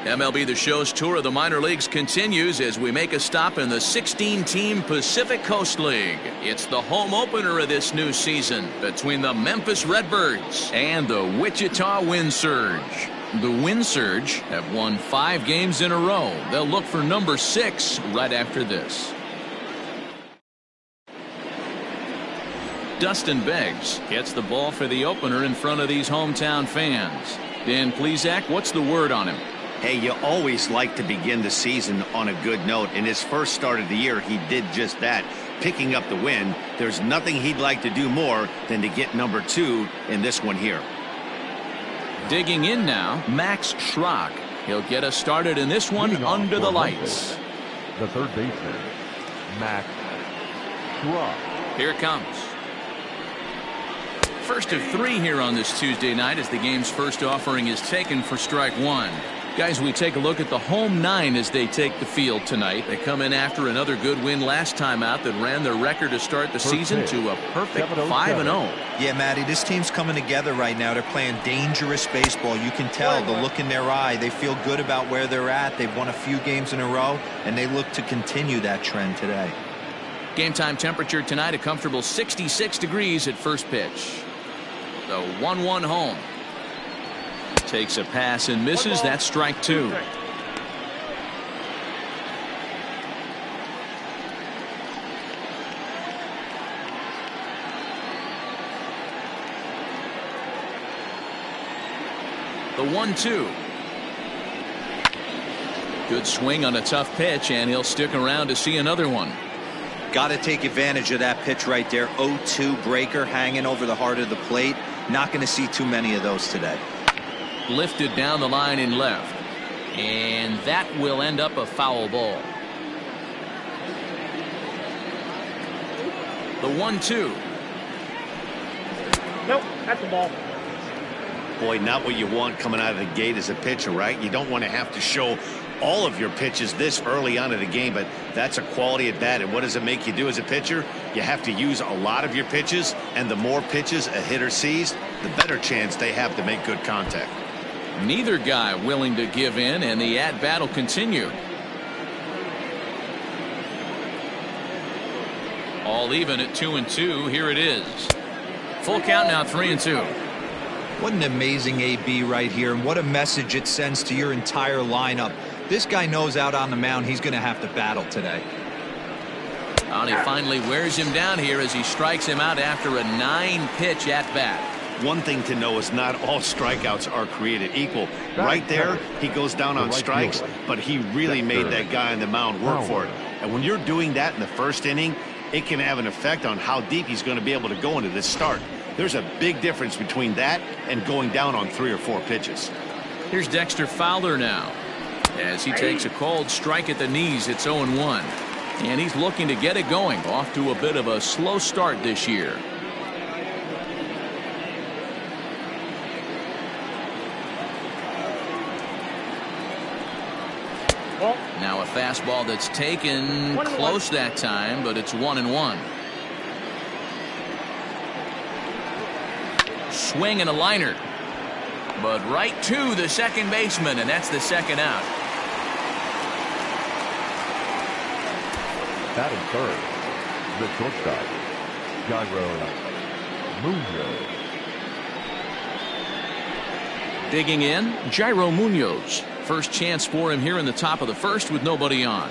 MLB The Show's tour of the minor leagues continues as we make a stop in the 16-team Pacific Coast League. It's the home opener of this new season between the Memphis Redbirds and the Wichita Wind Surge. The Wind Surge have won 5 games in a row. They'll look for number 6 right after this. Dustin Beggs gets the ball for the opener in front of these hometown fans. Dan Plesac, what's the word on him? Hey, you always like to begin the season on a good note. In his first start of the year, he did just that, picking up the win. There's nothing he'd like to do more than to get number 2 in this one here. Digging in now, Max Schrock. He'll get us started in this one under the lights. The third baseman, Max Schrock. Here it comes. First of 3 here on this Tuesday night as the game's first offering is taken for strike 1. Guys, we take a look at the home 9 as they take the field tonight. They come in after another good win last time out that ran their record to start the season to a perfect 5-0. Yeah, Matty, this team's coming together right now. They're playing dangerous baseball. You can tell the look in their eye. They feel good about where they're at. They've won a few games in a row, and they look to continue that trend today. Game time temperature tonight, a comfortable 66 degrees at first pitch. The 1-1 home. Takes a pass and misses. That's strike 2. The 1-2. Good swing on a tough pitch, and he'll stick around to see another one. Got to take advantage of that pitch right there. 0-2 breaker hanging over the heart of the plate. Not going to see too many of those today. Lifted down the line in left, and that will end up a foul ball. The 1-2. Nope, that's a ball. Boy, not what you want coming out of the gate as a pitcher, right? You don't want to have to show all of your pitches this early on in the game, but that's a quality at bat. And what does it make you do as a pitcher? You have to use a lot of your pitches, and the more pitches a hitter sees, the better chance they have to make good contact. Neither guy willing to give in, and the at-bat will continue. All even at 2-2. Here it is. Full count now, 3-2. What an amazing AB right here, and what a message it sends to your entire lineup. This guy knows out on the mound he's going to have to battle today. And he finally wears him down here as he strikes him out after a 9-pitch at-bat. One thing to know is not all strikeouts are created equal. Right there, he goes down on strikes, but he really made that guy on the mound work for it. And when you're doing that in the first inning, it can have an effect on how deep he's going to be able to go into this start. There's a big difference between that and going down on 3 or 4 pitches. Here's Dexter Fowler now. As he takes a cold strike at the knees, it's 0-1. And he's looking to get it going, off to a bit of a slow start this year. Now a fastball that's taken close that time, but it's 1-1. Swing and a liner, but right to the second baseman, and that's the second out. Batting third, the shortstop, Jairo Munoz. Digging in, Jairo Munoz. First chance for him here in the top of the first with nobody on.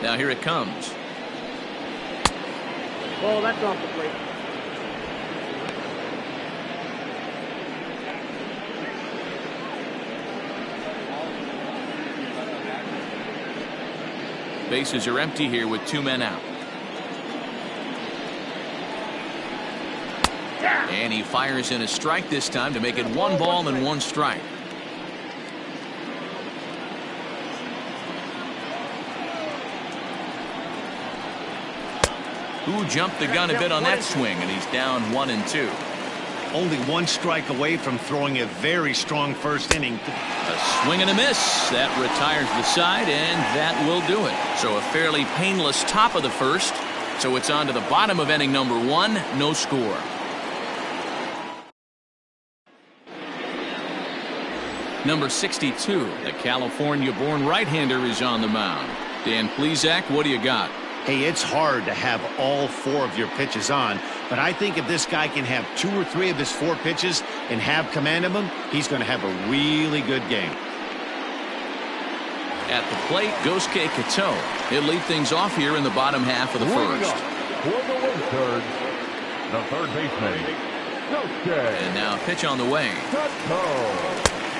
Now here it comes. Well, that's off the plate. Bases are empty here with 2 men out. And he fires in a strike this time to make it 1 ball and 1 strike. Who jumped the gun a bit on that swing, and he's down 1-2. Only 1 strike away from throwing a very strong first inning. A swing and a miss. That retires the side, and that will do it. So a fairly painless top of the first. So it's on to the bottom of inning number 1. No score. Number 62, the California-born right-hander, is on the mound. Dan Plesac, what do you got? Hey, it's hard to have all 4 of your pitches on, but I think if this guy can have 2 or 3 of his 4 pitches and have command of them, he's going to have a really good game. At the plate, Gosuke Kato. He'll lead things off here in the bottom half of the first. For the Redbirds, the third baseman, Gosuke. And now a pitch on the way.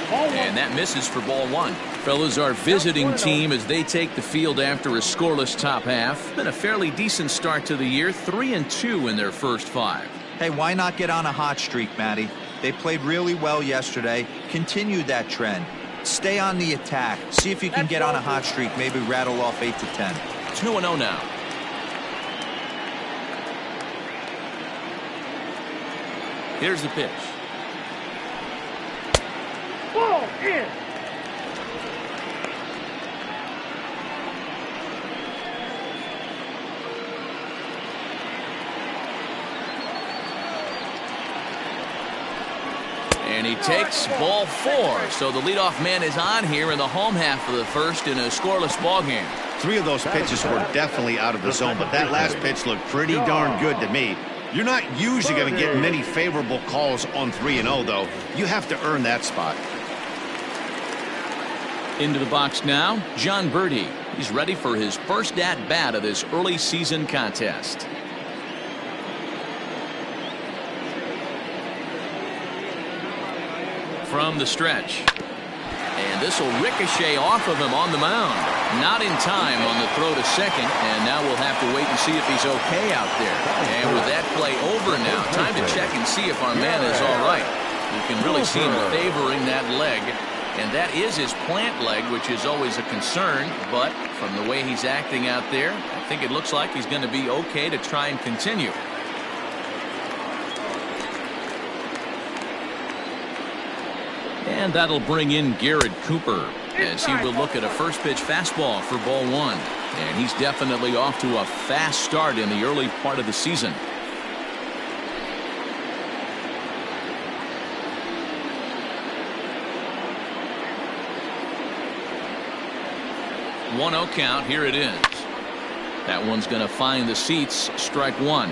And that misses for ball 1. Fellas, our visiting team as they take the field after a scoreless top half. Been a fairly decent start to the year, 3-2 in their first 5. Hey, why not get on a hot streak, Matty? They played really well yesterday. Continue that trend. Stay on the attack. See if you can get on a hot streak. Maybe rattle off 8 to 10. 2-0 now. Here's the pitch. Ball in. And he takes ball 4. So the leadoff man is on here in the home half of the first in a scoreless ball game. 3 of those pitches were definitely out of the zone, but that last pitch looked pretty darn good to me. You're not usually going to get many favorable calls on 3-0, though. You have to earn that spot. Into the box now, John Birdie. He's ready for his first at-bat of this early season contest. From the stretch. And this will ricochet off of him on the mound. Not in time on the throw to second, and now we'll have to wait and see if he's okay out there. And with that play over now, time to check and see if our man is all right. You can really see him favoring that leg, and that is his plant leg, which is always a concern. But from the way he's acting out there, I think it looks like he's going to be okay to try and continue. And that'll bring in Garrett Cooper as he will look at a first pitch fastball for ball 1. And he's definitely off to a fast start in the early part of the season. One 0 count. Here it is. That one's going to find the seats. Strike 1.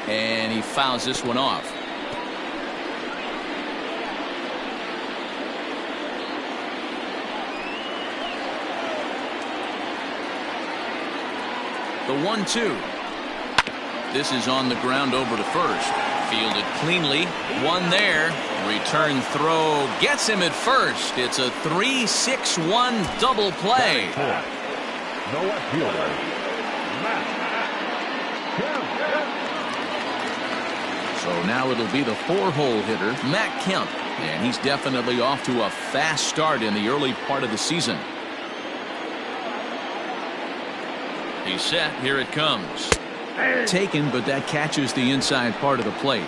And he fouls this one off. The 1-2. This is on the ground over to first. Fielded cleanly. One there. Return throw gets him at first. It's a 3-6-1 double play. No left fielder. So now it'll be the 4-hole hitter, Matt Kemp. And he's definitely off to a fast start in the early part of the season. He's set. Here it comes. Taken, but that catches the inside part of the plate.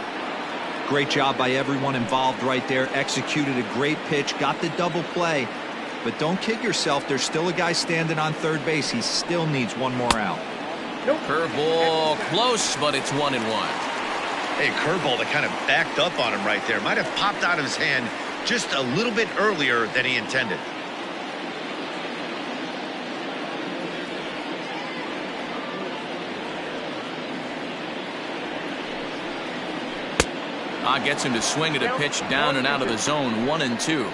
Great job by everyone involved right there. Executed a great pitch. Got the double play. But don't kid yourself. There's still a guy standing on third base. He still needs one more out. Curveball close, but it's 1-1. Hey, curveball that kind of backed up on him right there. Might have popped out of his hand just a little bit earlier than he intended. Gets him to swing at a pitch down and out of the zone. 1-2.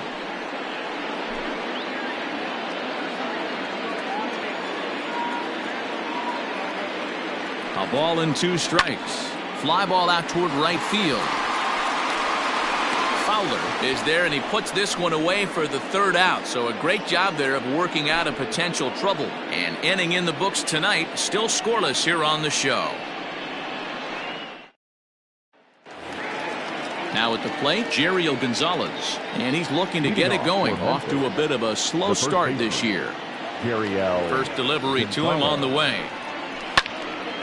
A ball and 2 strikes. Fly ball out toward right field. Fowler is there, and he puts this one away for the 3rd out. So a great job there of working out a potential trouble. And inning in the books tonight, still scoreless here on the show. Now at the plate, Jeriel Gonzalez. And he's looking to get it going. Off to a bit of a slow start this year. First delivery to him on the way.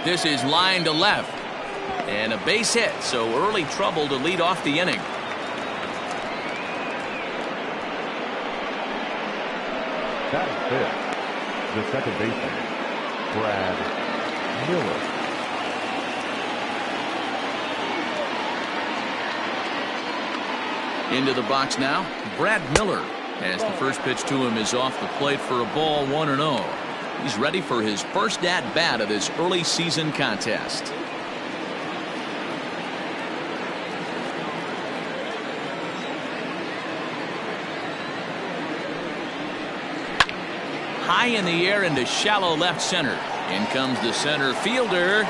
This is line to left. And a base hit, so early trouble to lead off the inning. Batting fifth, the second baseman, Brad Miller. Into the box now, Brad Miller, as the first pitch to him is off the plate for a ball, 1-0. He's ready for his first at-bat of this early season contest. High in the air into shallow left center. In comes the center fielder,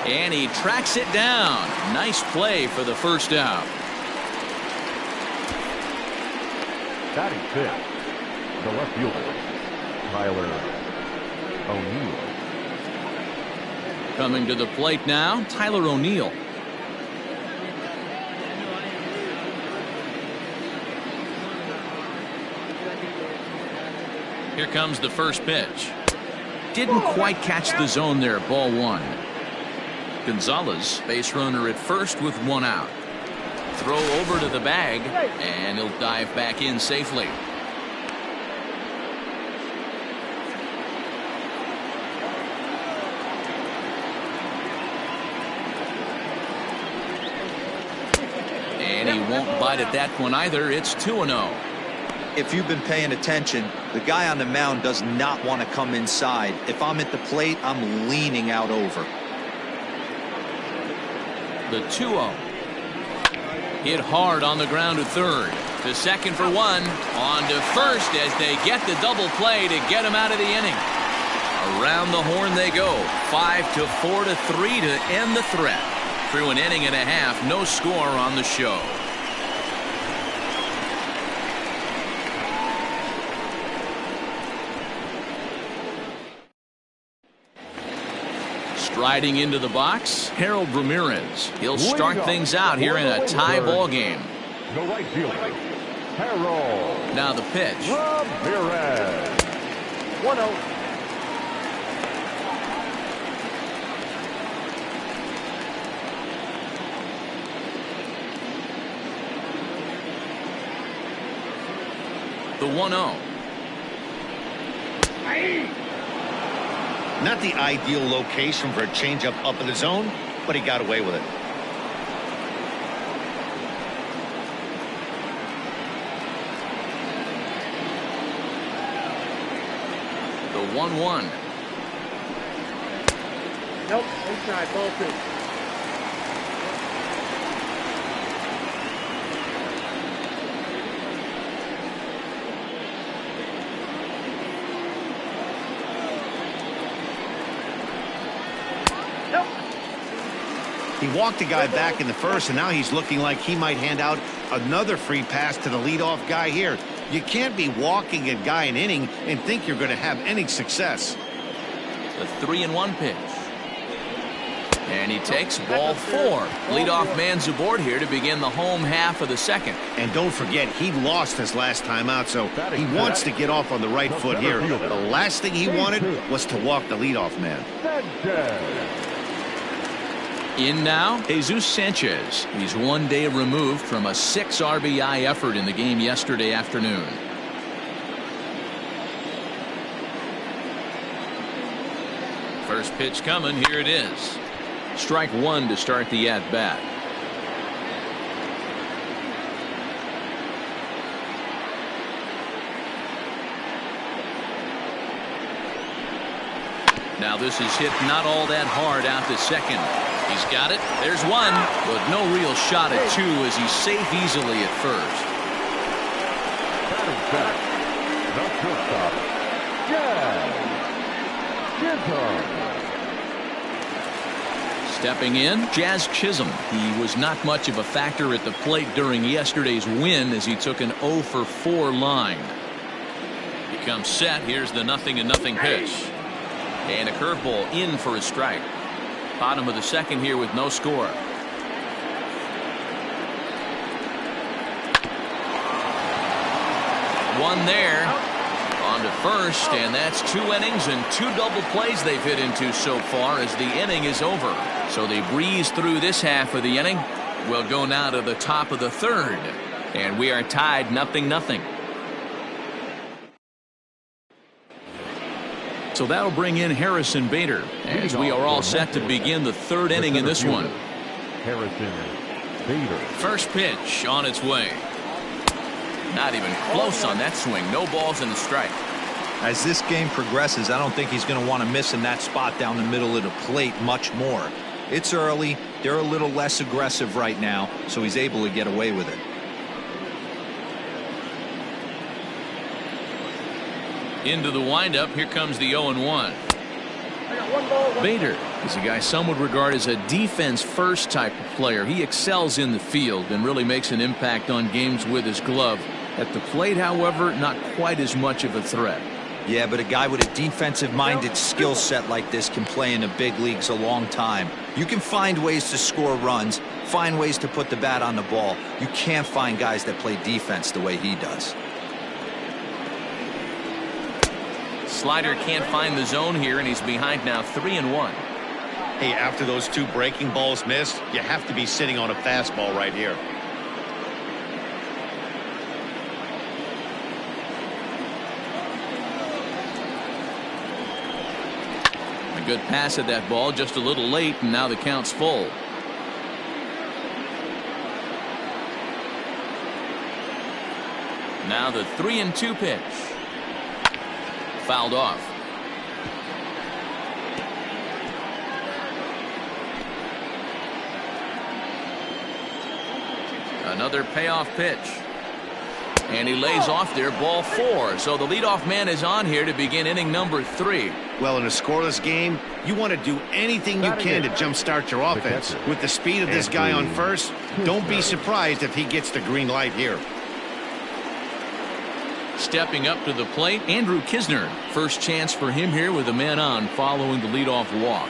and he tracks it down. Nice play for the first out. Batting fifth, the left fielder, Tyler O'Neill. Coming to the plate now, Tyler O'Neill. Here comes the first pitch. Didn't quite catch the zone there, ball 1. Gonzalez, base runner at first with 1 out. Throw over to the bag, and he'll dive back in safely. And he won't bite at that one either. It's 2-0. If you've been paying attention, the guy on the mound does not want to come inside. If I'm at the plate, I'm leaning out over. The 2-0. Hit hard on the ground to third. To second for 1. On to first as they get the double play to get him out of the inning. Around the horn they go. 5-4 to 3 to end the threat. Through an inning and a half, no score on the show. Striding into the box, Harold Ramirez. He'll start things out here in a tie ball game. The right fielder, Harold. Now the pitch. Ramirez. 1-0. The 1-0. Not the ideal location for a changeup up in the zone, but he got away with it. The 1-1. Nope, inside, ball 2. He walked the guy back in the first, and now he's looking like he might hand out another free pass to the leadoff guy here. You can't be walking a guy an inning and think you're going to have any success. The 3-1 pitch. And he takes ball 4. Leadoff man's aboard here to begin the home half of the second. And don't forget, he lost his last time out, so he wants to get off on the right foot here. The last thing he wanted was to walk the leadoff man. In now, Jesus Sanchez. He's 1 day removed from a 6 RBI effort in the game yesterday afternoon. First pitch coming. Here it is. Strike 1 to start the at-bat. Now this is hit not all that hard out to second. He's got it. There's 1, but no real shot at 2 as he's safe easily at first. Batting back, the shortstop, Jazz Chisholm. Stepping in, Jazz Chisholm. He was not much of a factor at the plate during yesterday's win as he took an 0-for-4 line. He comes set. Here's the 0-0 pitch. And a curveball in for a strike. Bottom of the second here with no score. One there. On to first, and that's 2 innings and 2 double plays they've hit into so far as the inning is over. So they breeze through this half of the inning. We'll go now to the top of the third. And we are tied 0-0. So that'll bring in Harrison Bader as we are all set to begin the third inning in this one. Harrison Bader. First pitch on its way. Not even close on that swing. No balls in the strike. As this game progresses, I don't think he's going to want to miss in that spot down the middle of the plate much more. It's early. They're a little less aggressive right now, so he's able to get away with it. Into the windup. Here comes the 0-1. Bader is a guy some would regard as a defense-first type of player. He excels in the field and really makes an impact on games with his glove. At the plate, however, not quite as much of a threat. Yeah, but a guy with a defensive-minded skill set like this can play in the big leagues a long time. You can find ways to score runs, find ways to put the bat on the ball. You can't find guys that play defense the way he does. Slider can't find the zone here, and he's behind now 3-1. Hey, after those two breaking balls missed, you have to be sitting on a fastball right here. A good pass at that ball, just a little late, and now the count's full. Now the 3-2 pitch. Fouled off. Another payoff pitch. And he lays off there, ball 4. So the leadoff man is on here to begin inning number 3. Well, in a scoreless game, you want to do anything you can to jumpstart your offense. With the speed of this guy on first, don't be surprised if he gets the green light here. Stepping up to the plate, Andrew Kisner. First chance for him here with a man on following the leadoff walk.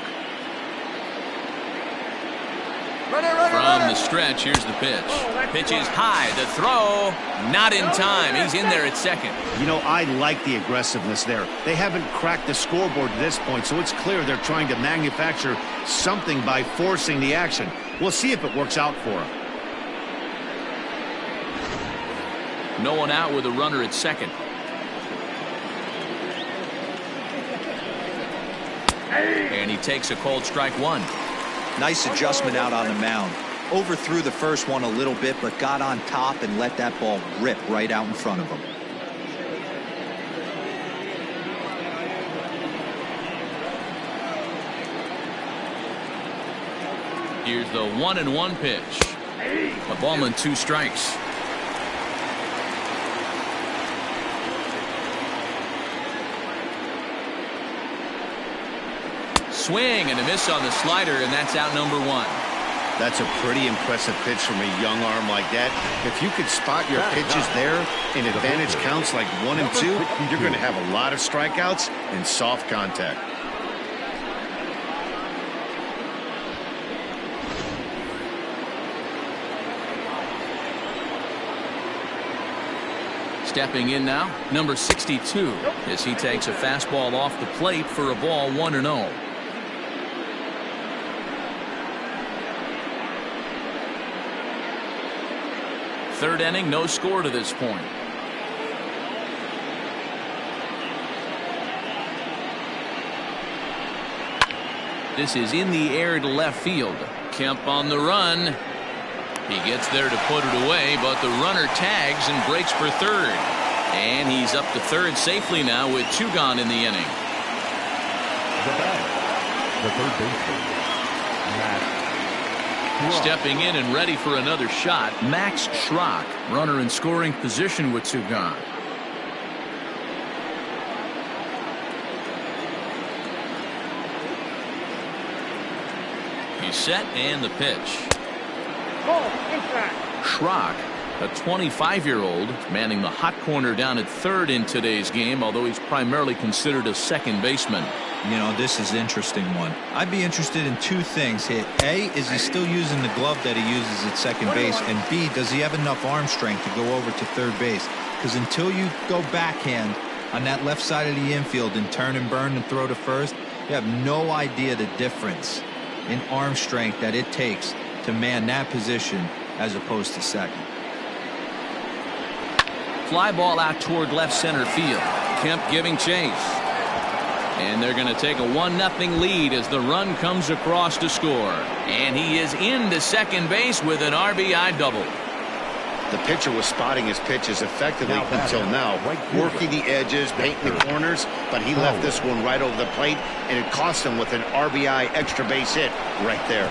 From the stretch, here's the pitch. Pitch is high. The throw, not in time. He's in there at second. You know, I like the aggressiveness there. They haven't cracked the scoreboard to this point, so it's clear they're trying to manufacture something by forcing the action. We'll see if it works out for them. No one out with a runner at second. And he takes a cold strike 1. Nice adjustment out on the mound. Overthrew the first one a little bit, but got on top and let that ball rip right out in front of him. Here's the 1-1 pitch. A ball and 2 strikes. Swing and a miss on the slider, and that's out number 1. That's a pretty impressive pitch from a young arm like that. If you could spot your pitches there in advantage counts like 1 and 2, you're going to have a lot of strikeouts and soft contact. Stepping in now, number 62, as he takes a fastball off the plate for a ball 1-0. Third inning, no score to this point. This is in the air to left field. Kemp on the run. He gets there to put it away, but the runner tags and breaks for third. And he's up to third safely now with 2 gone in the inning. The third baseman, Max. Stepping in and ready for another shot, Max Schrock, runner in scoring position with 2 gone. He's set and the pitch. Schrock, a 25-year-old, manning the hot corner down at third in today's game, although he's primarily considered a second baseman. You know, this is an interesting one. I'd be interested in 2 things here. A, is he still using the glove that he uses at second base? And B, does he have enough arm strength to go over to third base? Because until you go backhand on that left side of the infield and turn and burn and throw to first, you have no idea the difference in arm strength that it takes to man that position as opposed to second. Fly ball out toward left center field. Kemp giving chase. And they're going to take a 1-0 lead as the run comes across to score. And he is into second base with an RBI double. The pitcher was spotting his pitches effectively until now, working the edges, painting the corners, but he left this one right over the plate, and it cost him with an RBI extra base hit right there.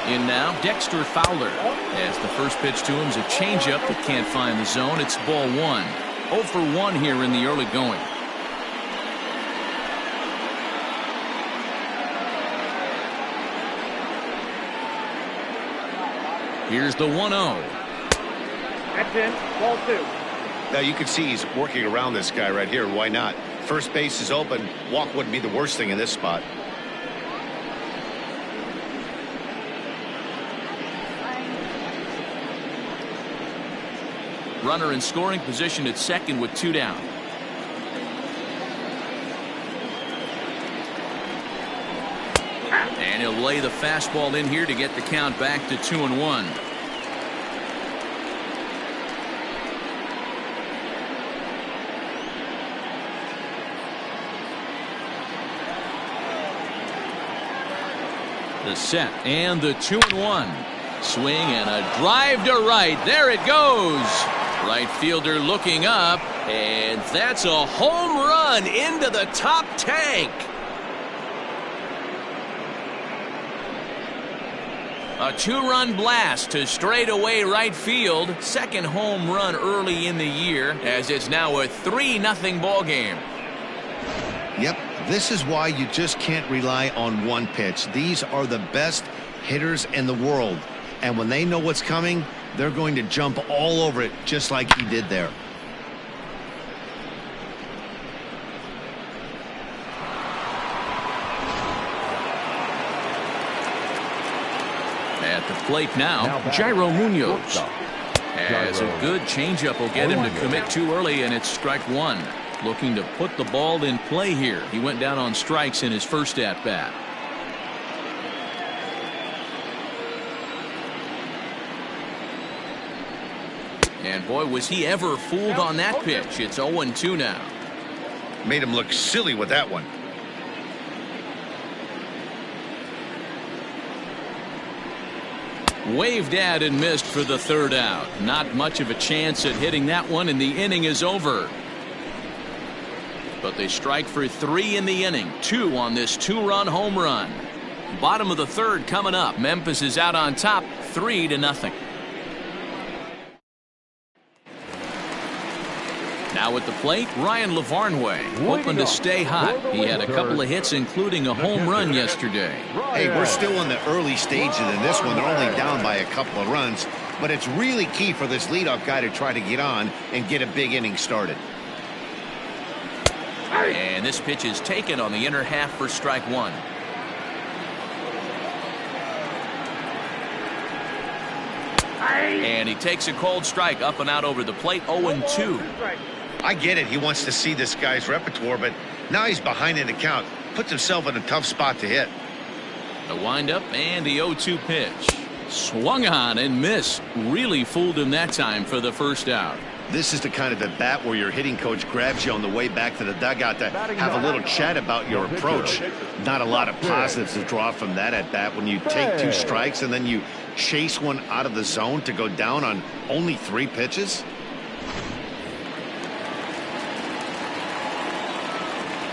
In now, Dexter Fowler. As the first pitch to him is a changeup that can't find the zone. It's ball 1. 0 for 1 here in the early going. Here's the 1-0. That's in. Ball 2. Now you can see he's working around this guy right here. Why not? First base is open. Walk wouldn't be the worst thing in this spot. Runner in scoring position at second with 2 down. And he'll lay the fastball in here to get the count back to 2-1. The set and the 2-1. Swing and a drive to right. There it goes. Right fielder looking up, and that's a home run into the top tank. A 2-run blast to straightaway right field. Second home run early in the year, as it's now a 3-0 ball game. Yep, this is why you just can't rely on one pitch. These are the best hitters in the world, and when they know what's coming, they're going to jump all over it just like he did there. At the plate now Jairo Munoz. As a good changeup will get him to commit too early, and it's strike 1. Looking to put the ball in play here. He went down on strikes in his first at-bat. And boy, was he ever fooled on that pitch. It's 0-2 now. Made him look silly with that one. Waved at and missed for the third out. Not much of a chance at hitting that one, and the inning is over. But they strike for 3 in the inning. 2 on this 2-run home run. Bottom of the third coming up. Memphis is out on top 3-0. Now at the plate, Ryan Lavarnway, hoping to stay hot. He had a couple of hits, including a home run yesterday. Hey, we're still in the early stages in this one. They're only down by a couple of runs, but it's really key for this leadoff guy to try to get on and get a big inning started. And this pitch is taken on the inner half for strike 1. And he takes a cold strike up and out over the plate. 0-2. I get it. He wants to see this guy's repertoire, but now he's behind in the count. Puts himself in a tough spot to hit. The windup and the 0-2 pitch. Swung on and missed. Really fooled him that time for the first out. This is the kind of at bat where your hitting coach grabs you on the way back to the dugout to have a little chat about your approach. Not a lot of positives to draw from that at bat when you take 2 strikes and then you chase one out of the zone to go down on only 3 pitches.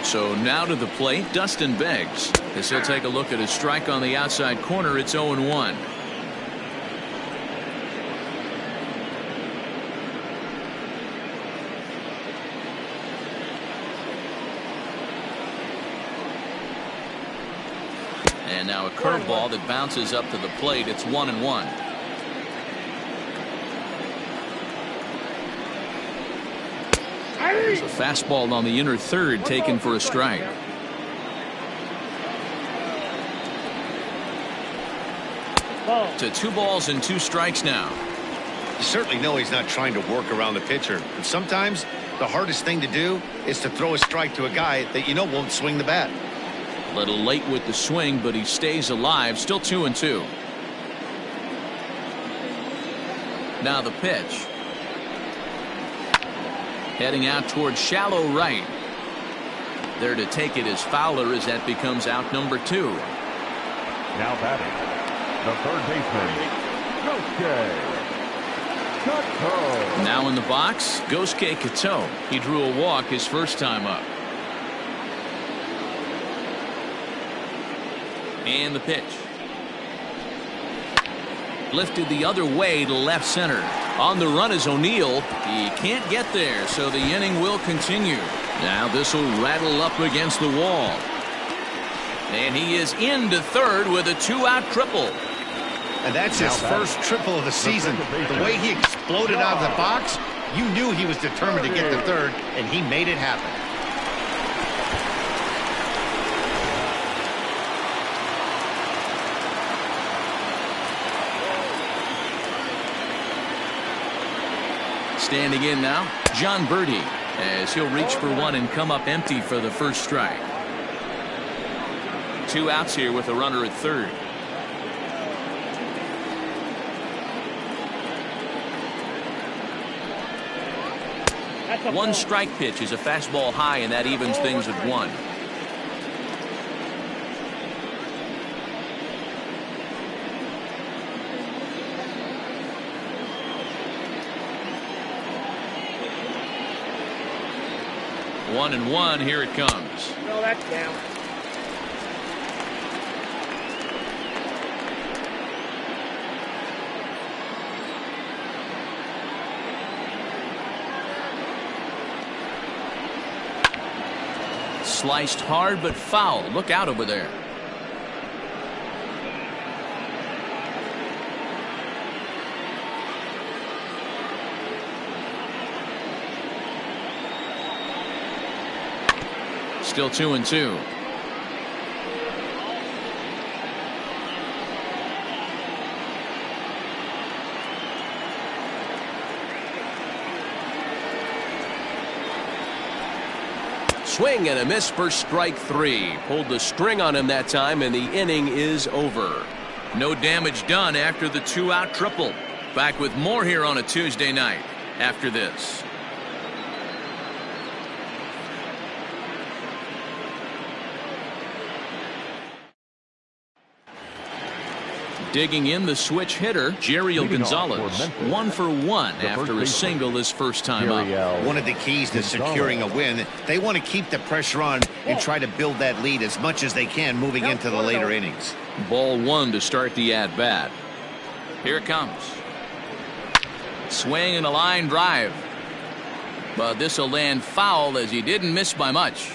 So now to the plate, Dustin Beggs. As he'll take a look at his strike on the outside corner, it's 0-1. And now a curveball that bounces up to the plate. It's 1-1. There's a fastball on the inner third taken for a strike. To 2 balls and 2 strikes now. You certainly know he's not trying to work around the pitcher. But sometimes the hardest thing to do is to throw a strike to a guy that you know won't swing the bat. A little late with the swing, but he stays alive. Still 2-2. Now the pitch. Heading out towards shallow right. There to take it is Fowler as that becomes out number 2. Now batting, the third baseman, Kato. Now in the box, Gosuke Kato. He drew a walk his first time up. And the pitch. Lifted the other way to left center. On the run is O'Neill. He can't get there, so the inning will continue. Now this will rattle up against the wall. And he is into third with a 2-out triple. And that's his first triple of the season. The way he exploded out of the box, you knew he was determined to get to third, and he made it happen. Standing in now, John Birdie, as he'll reach for one and come up empty for the first strike. 2 outs here with a runner at third. One strike pitch is a fastball high, and that evens things at 1. One and one, here it comes. No, that's down. Sliced hard but foul. Look out over there. Still 2-2. Swing and a miss for strike 3. Pulled the string on him that time, and the inning is over. No damage done after the 2-out triple. Back with more here on a Tuesday night after this. Digging in the switch hitter, Jeriel Gonzalez. 1 for 1 after a single his first time up. One of the keys to securing a win, they want to keep the pressure on and try to build that lead as much as they can moving into the later innings. Ball 1 to start the at-bat. Here it comes. Swing and a line drive. But this will land foul as he didn't miss by much.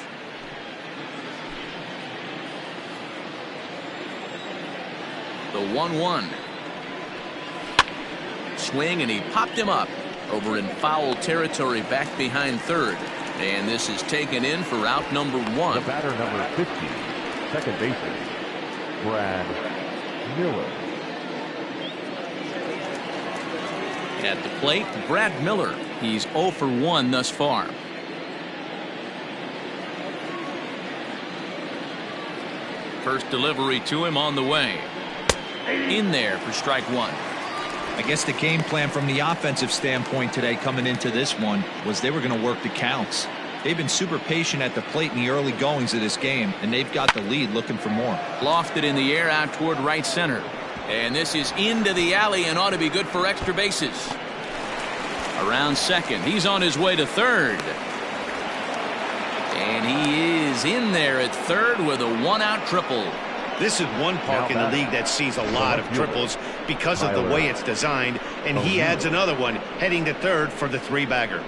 The 1-1. Swing, and he popped him up over in foul territory back behind third. And this is taken in for out number 1. The batter number 50, second baseman, Brad Miller. At the plate, Brad Miller. He's 0 for 1 thus far. First delivery to him on the way. In there for strike 1. I guess the game plan from the offensive standpoint today coming into this one was they were going to work the counts. They've been super patient at the plate in the early goings of this game, and they've got the lead looking for more. Lofted in the air out toward right center. And this is into the alley and ought to be good for extra bases. Around second. He's on his way to third. And he is in there at third with a 1-out triple. This is one park in the league that sees a lot of triples because of the way it's designed, and he adds another one heading to third for the 3-bagger.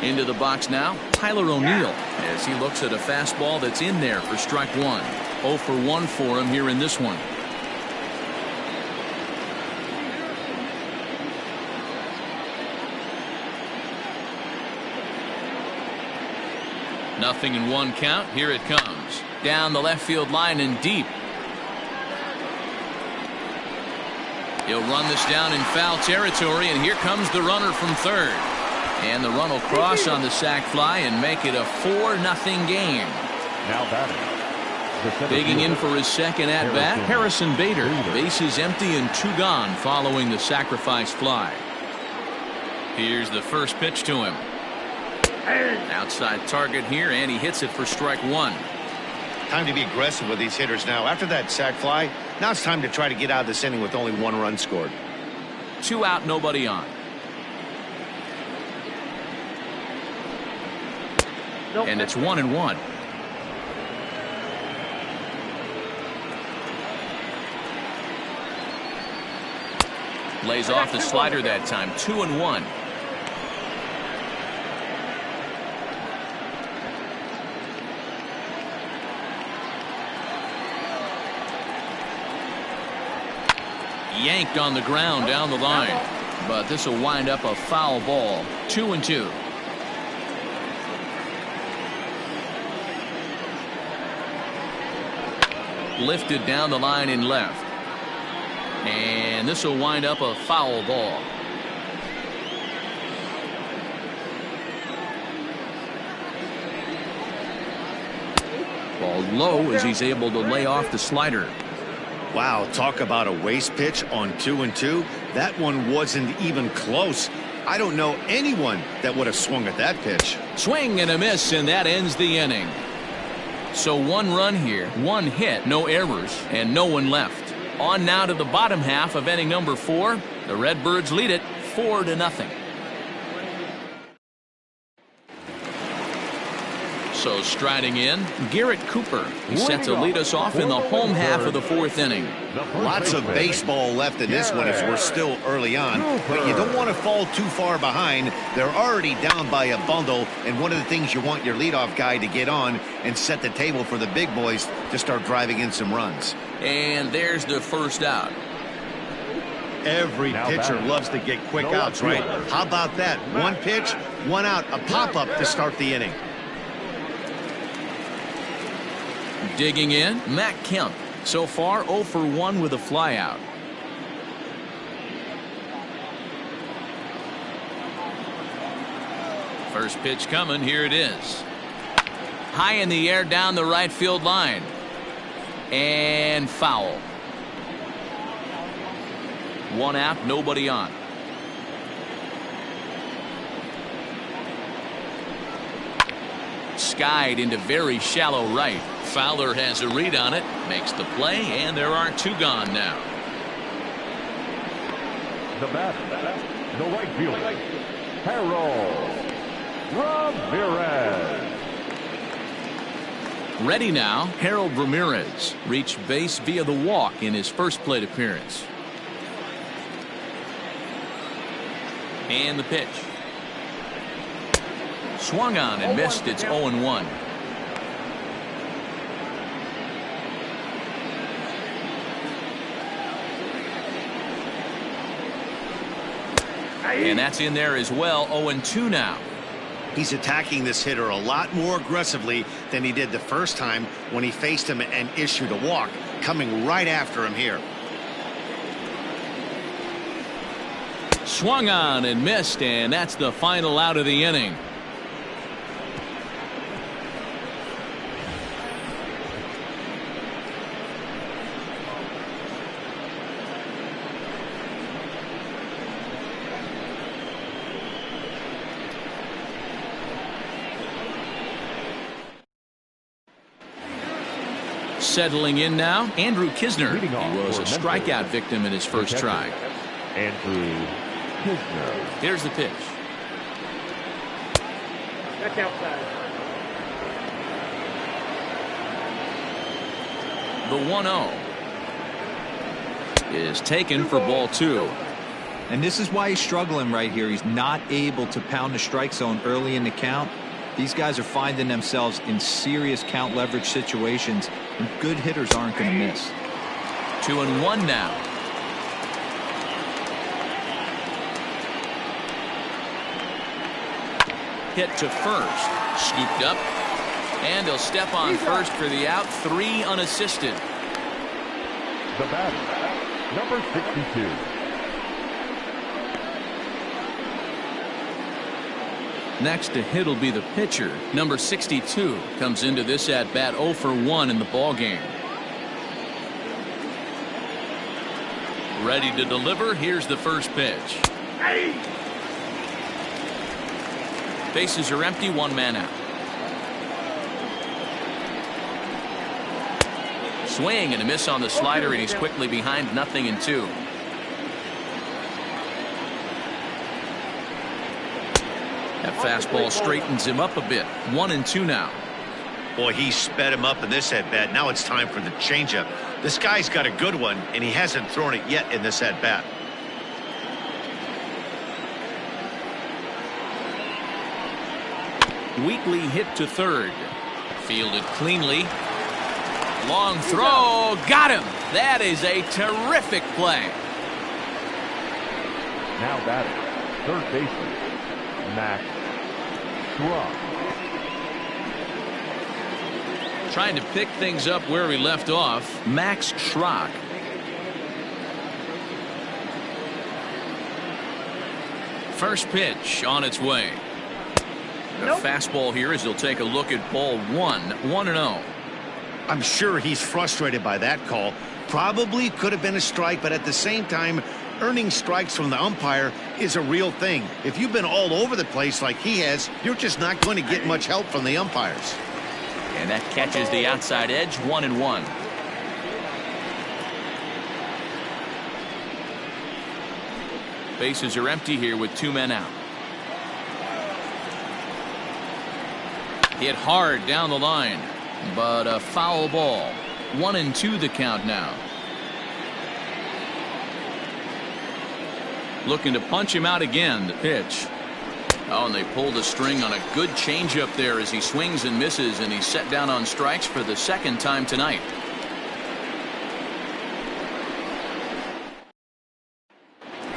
Into the box now, Tyler O'Neill, as he looks at a fastball that's in there for strike 1. 0 for 1 for him here in this one. Nothing in 1 count. Here it comes. Down the left field line and deep. He'll run this down in foul territory, and here comes the runner from third. And the run will cross on the sac fly and make it a 4-0 game. Now batting. Digging in for his second at-bat, Harrison Bader. Bases empty and 2 gone following the sacrifice fly. Here's the first pitch to him. Outside target here, and he hits it for strike 1. Time to be aggressive with these hitters now. After that sac fly, now it's time to try to get out of this inning with only 1 run scored. 2 out, nobody on. And it's 1-1. Lays off the slider that time. 2-1. Yanked on the ground down the line, but this will wind up a foul ball. 2-2. Lifted down the line in left, and this will wind up a foul ball. Ball low as he's able to lay off the slider. Wow, talk about a waste pitch on 2-2. That one wasn't even close. I don't know anyone that would have swung at that pitch. Swing and a miss, and that ends the inning. So 1 run here, 1 hit, no errors, and no one left. On now to the bottom half of inning number 4. The Redbirds lead it 4-0. So striding in, Garrett Cooper. He's set to lead us off in the home half of the 4th inning. Lots of baseball left in this one as we're still early on, but you don't want to fall too far behind. They're already down by a bundle, and one of the things you want your leadoff guy to get on and set the table for the big boys to start driving in some runs. And there's the first out. Every pitcher loves to get quick outs, right? How about that? 1 pitch, 1 out, a pop-up to start the inning. Digging in, Matt Kemp. So far 0 for 1 with a flyout. First pitch coming, here it is. High in the air down the right field line. And foul. 1 out, nobody on. Skied into very shallow right. Fowler has a read on it, makes the play, and there are 2 gone now. The bat, the right fielder, Harold Ramirez. Ready now, Harold Ramirez reached base via the walk in his first plate appearance. And the pitch. Swung on and missed. It's 0-1. And that's in there as well. 0-2 now. He's attacking this hitter a lot more aggressively than he did the first time when he faced him and issued a walk, coming right after him here. Swung on and missed, and that's the final out of the inning. Settling in now, Andrew Kisner. He was a strikeout victim in his first try. Andrew Kisner. Here's the pitch. That's outside. The 1-0 is taken for ball 2. And this is why he's struggling right here. He's not able to pound the strike zone early in the count. These guys are finding themselves in serious count leverage situations, and good hitters aren't going to miss. 2-1 now. Hit to first. Scooped up. And he'll step on first for the out. 3 unassisted. The batter, number 62, Next to hit will be the pitcher. Number 62 comes into this at bat 0 for 1 in the ball game. Ready to deliver. Here's the first pitch. Bases are empty, 1 man out. Swing and a miss on the slider, and he's quickly behind 0-2. That fastball straightens him up a bit. 1-2 now. Boy, he sped him up in this at-bat. Now it's time for the changeup. This guy's got a good one, and he hasn't thrown it yet in this at-bat. Weakly hit to third. Fielded cleanly. Long throw. Got him. That is a terrific play. Now batting, third baseman, Max Schrock. Trying to pick things up where we left off, Max Schrock. First pitch on its way. A fastball here as he'll take a look at ball 1. 1-0. I'm sure he's frustrated by that call. Probably could have been a strike, but at the same time, earning strikes from the umpire is a real thing. If you've been all over the place like he has, you're just not going to get much help from the umpires. And that catches the outside edge. 1-1. Bases are empty here with 2 men out. Hit hard down the line, but a foul ball. 1-2 the count now. Looking to punch him out again. The pitch. Oh, and they pulled the string on a good changeup there as he swings and misses, and he's set down on strikes for the second time tonight.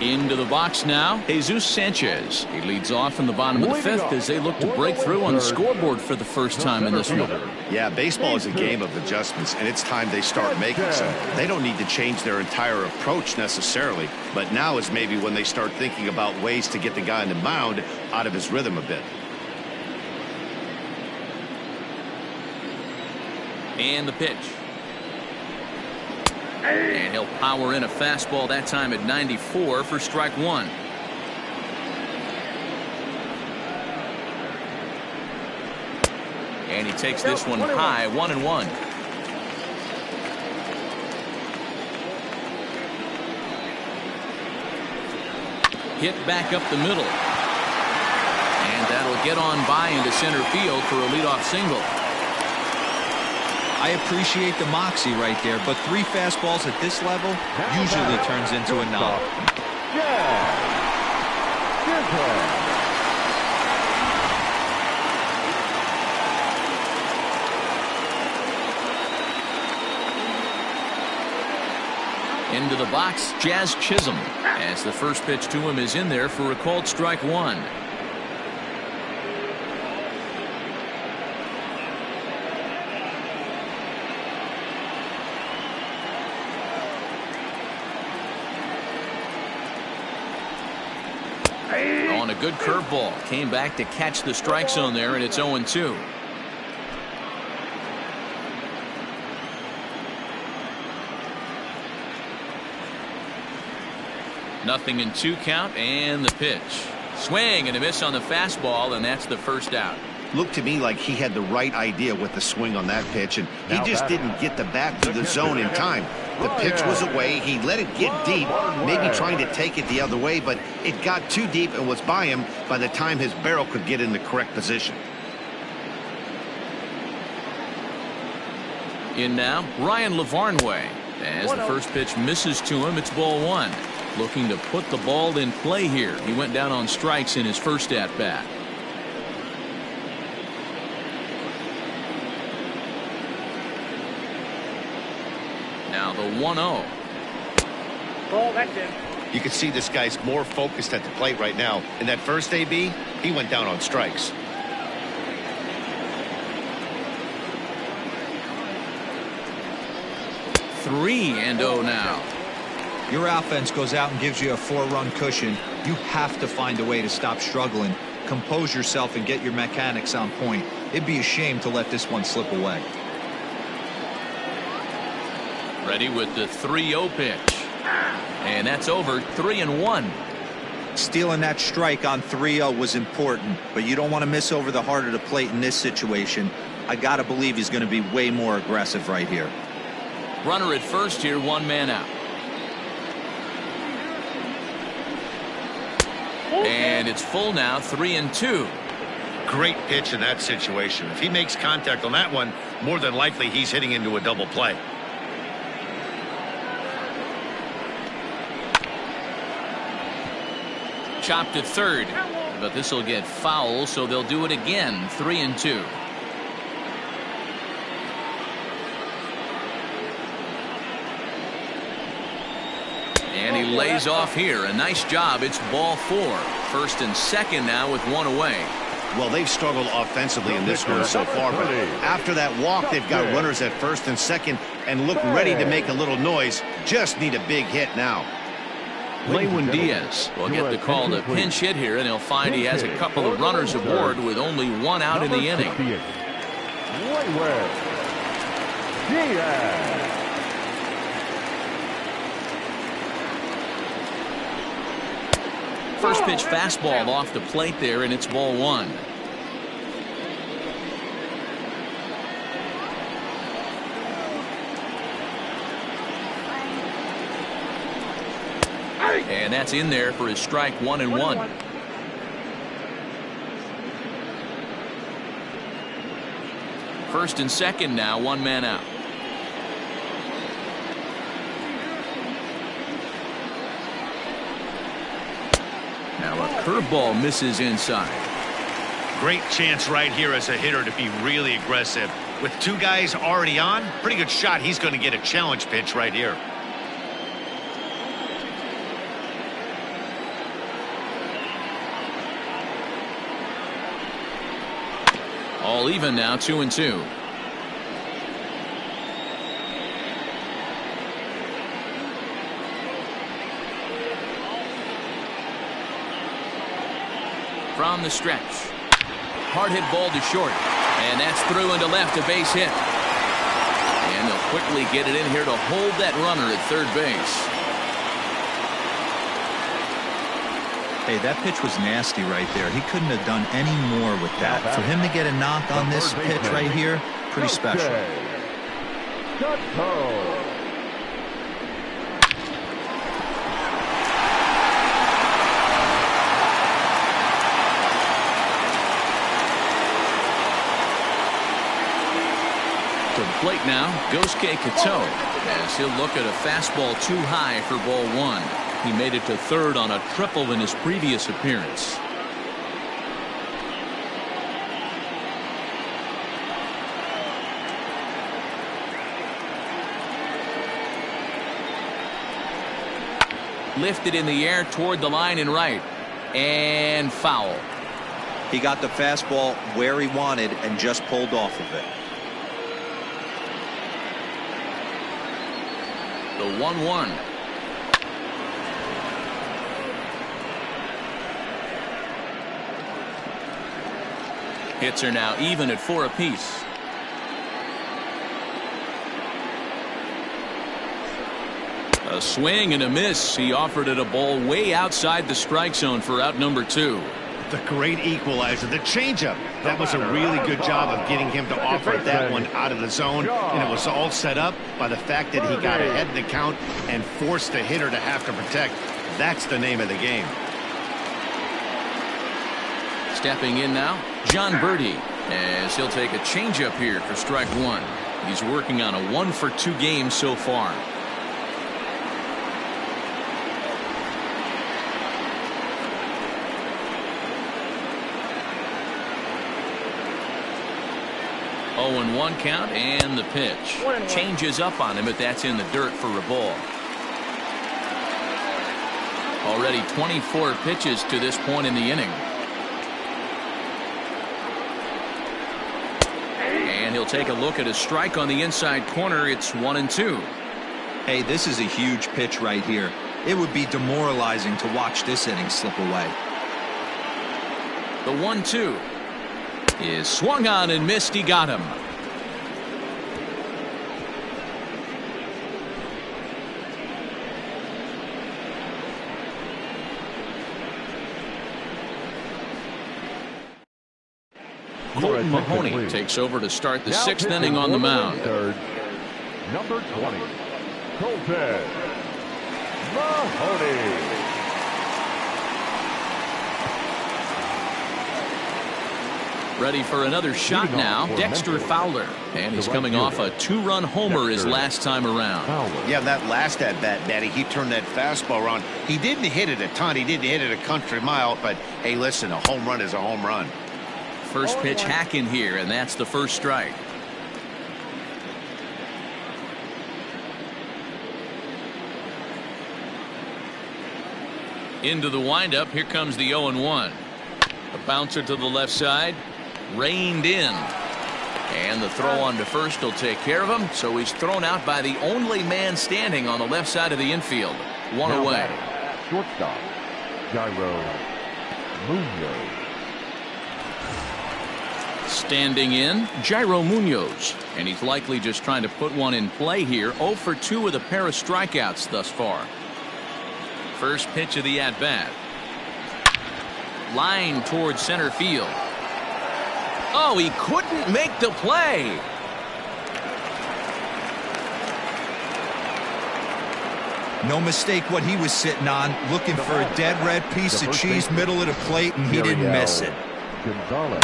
Into the box now, Jesus Sanchez. He leads off in the bottom of the 5th as they look to break through on the scoreboard for the first time in this one. Yeah, baseball is a game of adjustments, and it's time they start making some. They don't need to change their entire approach necessarily, but now is maybe when they start thinking about ways to get the guy on the mound out of his rhythm a bit. And the pitch. And he'll power in a fastball that time at 94 for strike 1. And he takes this one high. 1-1. Hit back up the middle. And that'll get on by into center field for a leadoff single. I appreciate the moxie right there, but 3 fastballs at this level usually turns into a knock. Into the box, Jazz Chisholm, as the first pitch to him is in there for a called strike 1. On a good curveball, came back to catch the strike zone there, and it's 0-2. Nothing in 2 count, and the pitch. Swing and a miss on the fastball, and that's the first out. Looked to me like he had the right idea with the swing on that pitch, and he just didn't get the bat to the zone in time. The pitch was away. He let it get deep, maybe trying to take it the other way, but it got too deep and was by him by the time his barrel could get in the correct position. In now, Ryan Lavarnway. As the first pitch misses to him, it's ball 1. Looking to put the ball in play here. He went down on strikes in his first at-bat. Now the 1-0. Ball, that's in. You can see this guy's more focused at the plate right now. In that first AB, he went down on strikes. Three and 0 now. Your offense goes out and gives you a 4-run cushion. You have to find a way to stop struggling. compose yourself and get your mechanics on point. It'd be a shame to let this one slip away. Ready with the 3-0 pitch. And that's over. 3-1. Stealing that strike on 3-0 was important, but you don't want to miss over the heart of the plate in this situation. I got to believe he's going to be way more aggressive right here. Runner at first here, 1 man out. And it's full now, 3-2. Great pitch in that situation. If he makes contact on that one, more than likely he's hitting into a double play. Chopped at third, but this will get foul, so they'll do it again. 3-2. And he lays off here. A nice job. It's ball 4. First and second now with 1 away. Well, they've struggled offensively in this one so far, but after that walk, they've got runners at first and second and look ready to make a little noise. Just need a big hit now. Lewin Diaz will get the call to pinch hit here, and he'll find he has a couple of runners aboard with only 1 out in the inning. Lewin Diaz. First pitch fastball off the plate there, and it's ball 1. And that's in there for his strike. 1-1. First and second now, 1 man out. Now a curveball misses inside. Great chance right here as a hitter to be really aggressive. With 2 guys already on, pretty good shot he's going to get a challenge pitch right here. All even now, 2-2. From the stretch. Hard hit ball to short. And that's through into left, a base hit. And they'll quickly get it in here to hold that runner at third base. Hey, that pitch was nasty right there. He couldn't have done any more with that. For him to get a knock on this pitch right here, pretty special. To the plate now, Gosuke Kato, as he'll look at a fastball too high for ball 1. He made it to third on a triple in his previous appearance. Lifted in the air toward the line and right. And foul. He got the fastball where he wanted and just pulled off of it. The 1-1. Hits are now even at 4 apiece. A swing and a miss. He offered it a ball way outside the strike zone for out number 2. The great equalizer, the changeup. That was a really good job of getting him to offer that one out of the zone. And it was all set up by the fact that he got ahead in the count and forced the hitter to have to protect. That's the name of the game. Stepping in now, John Birdie, as he'll take a changeup here for strike 1. He's working on a 1-for-2 game so far. Oh, 0-1 count, and the pitch changes up on him, but that's in the dirt for a ball. Already 24 pitches to this point in the inning. And he'll take a look at a strike on the inside corner. It's 1-2. Hey, this is a huge pitch right here. It would be demoralizing to watch this inning slip away. The 1-2 is swung on and missed. He got him. Colton Mahoney takes over to start the sixth inning on the mound. Number 20, Colton Mahoney. Ready for another shot now, Dexter Fowler. And he's coming off a two-run homer his last time around. Yeah, that last at-bat, Daddy, he turned that fastball around. He didn't hit it a ton. He didn't hit it a country mile. But, hey, listen, a home run is a home run. First pitch hacking here, and that's the first strike. Into the windup. Here comes the 0-1. A bouncer to the left side. Reined in. And the throw on to first will take care of him. So he's thrown out by the only man standing on the left side of the infield. One away. Shortstop, Jairo Munoz. Standing in, Jairo Munoz. And he's likely just trying to put one in play here. 0 for 2 with a pair of strikeouts thus far. First pitch of the at-bat. Line towards center field. Oh, he couldn't make the play. No mistake what he was sitting on, looking for a dead red piece of cheese middle of the plate, and he didn't miss it. Gonzalez.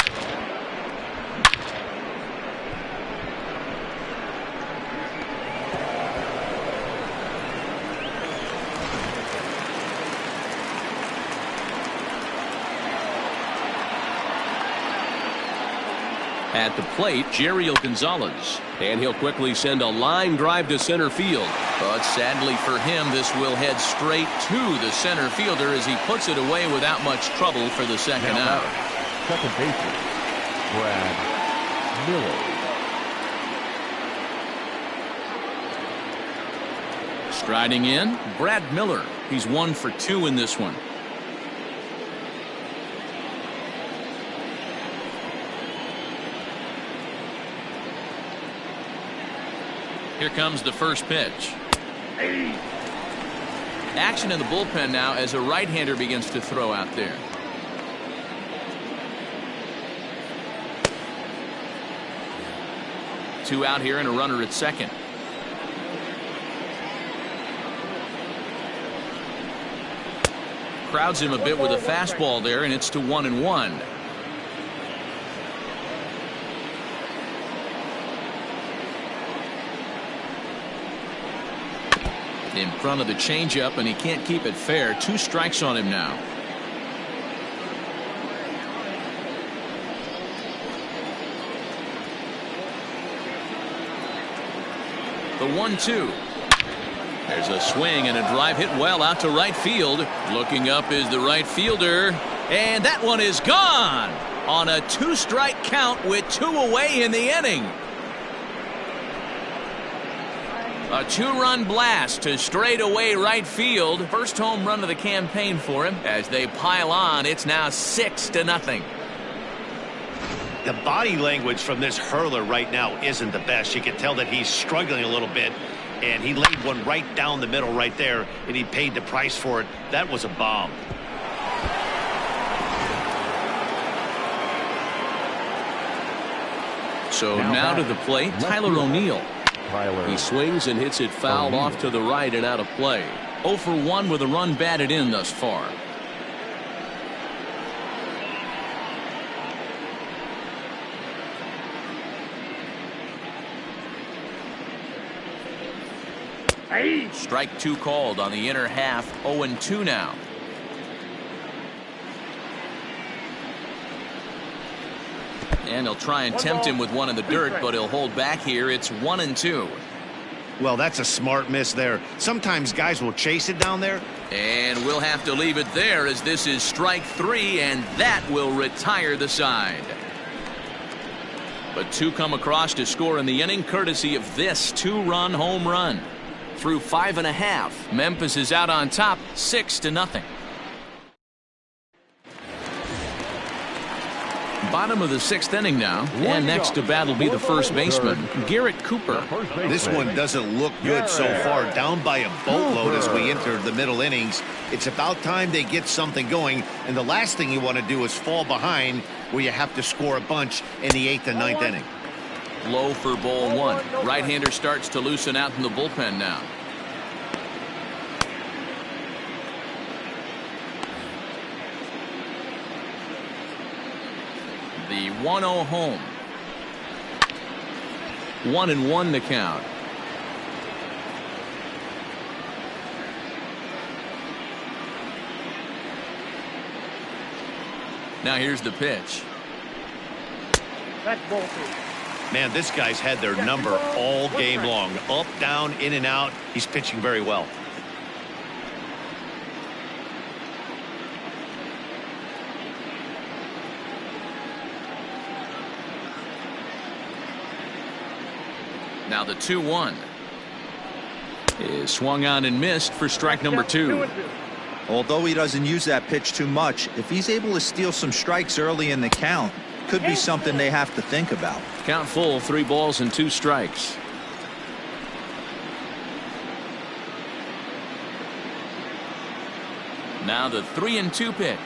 At the plate, Jeriel Gonzalez. And he'll quickly send a line drive to center field. But sadly for him, this will head straight to the center fielder as he puts it away without much trouble for the second out. Second baseman, Brad Miller. Striding in, Brad Miller. He's 1 for 2 in this one. Here comes the first pitch. Action in the bullpen now as a right-hander begins to throw out there. Two out here and a runner at second. Crowds him a bit with a fastball there, and it's to 1-1. In front of the changeup, and he can't keep it fair. 2 strikes on him now. The 1-2. There's a swing and a drive hit well out to right field. Looking up is the right fielder, and that one is gone on a 2-strike count with 2 away in the inning. A 2-run blast to straightaway right field. First home run of the campaign for him. As they pile on, it's now 6-0. The body language from this hurler right now isn't the best. You can tell that he's struggling a little bit. And he laid one right down the middle right there, and he paid the price for it. That was a bomb. So now to the plate, Tyler O'Neill. He swings and hits it foul off to the right and out of play. 0 for 1 with a run batted in thus far. Strike 2 called on the inner half. 0-2 now. And he'll try and tempt him with one in the dirt, but he'll hold back here. It's 1-2. Well, that's a smart miss there. Sometimes guys will chase it down there. And we'll have to leave it there as this is strike 3, and that will retire the side. But 2 come across to score in the inning, courtesy of this 2-run home run. Through 5.5, Memphis is out on top, 6-0. Bottom of the 6th inning now, and next to bat will be the first baseman, Garrett Cooper. This one doesn't look good so far. Down by a boatload as we enter the middle innings. It's about time they get something going, and the last thing you want to do is fall behind where you have to score a bunch in the 8th and 9th inning. Low for ball 1. Right-hander starts to loosen out in the bullpen now. The 1-0 home. 1-1 the count. Now here's the pitch. That's ball 2. Man, this guy's had their number all game long. Up, down, in and out. He's pitching very well. Now the 2-1 is swung on and missed for strike number 2. Although he doesn't use that pitch too much, if he's able to steal some strikes early in the count, could be something they have to think about. Count full, 3 balls and 2 strikes. Now the 3-2 pitch.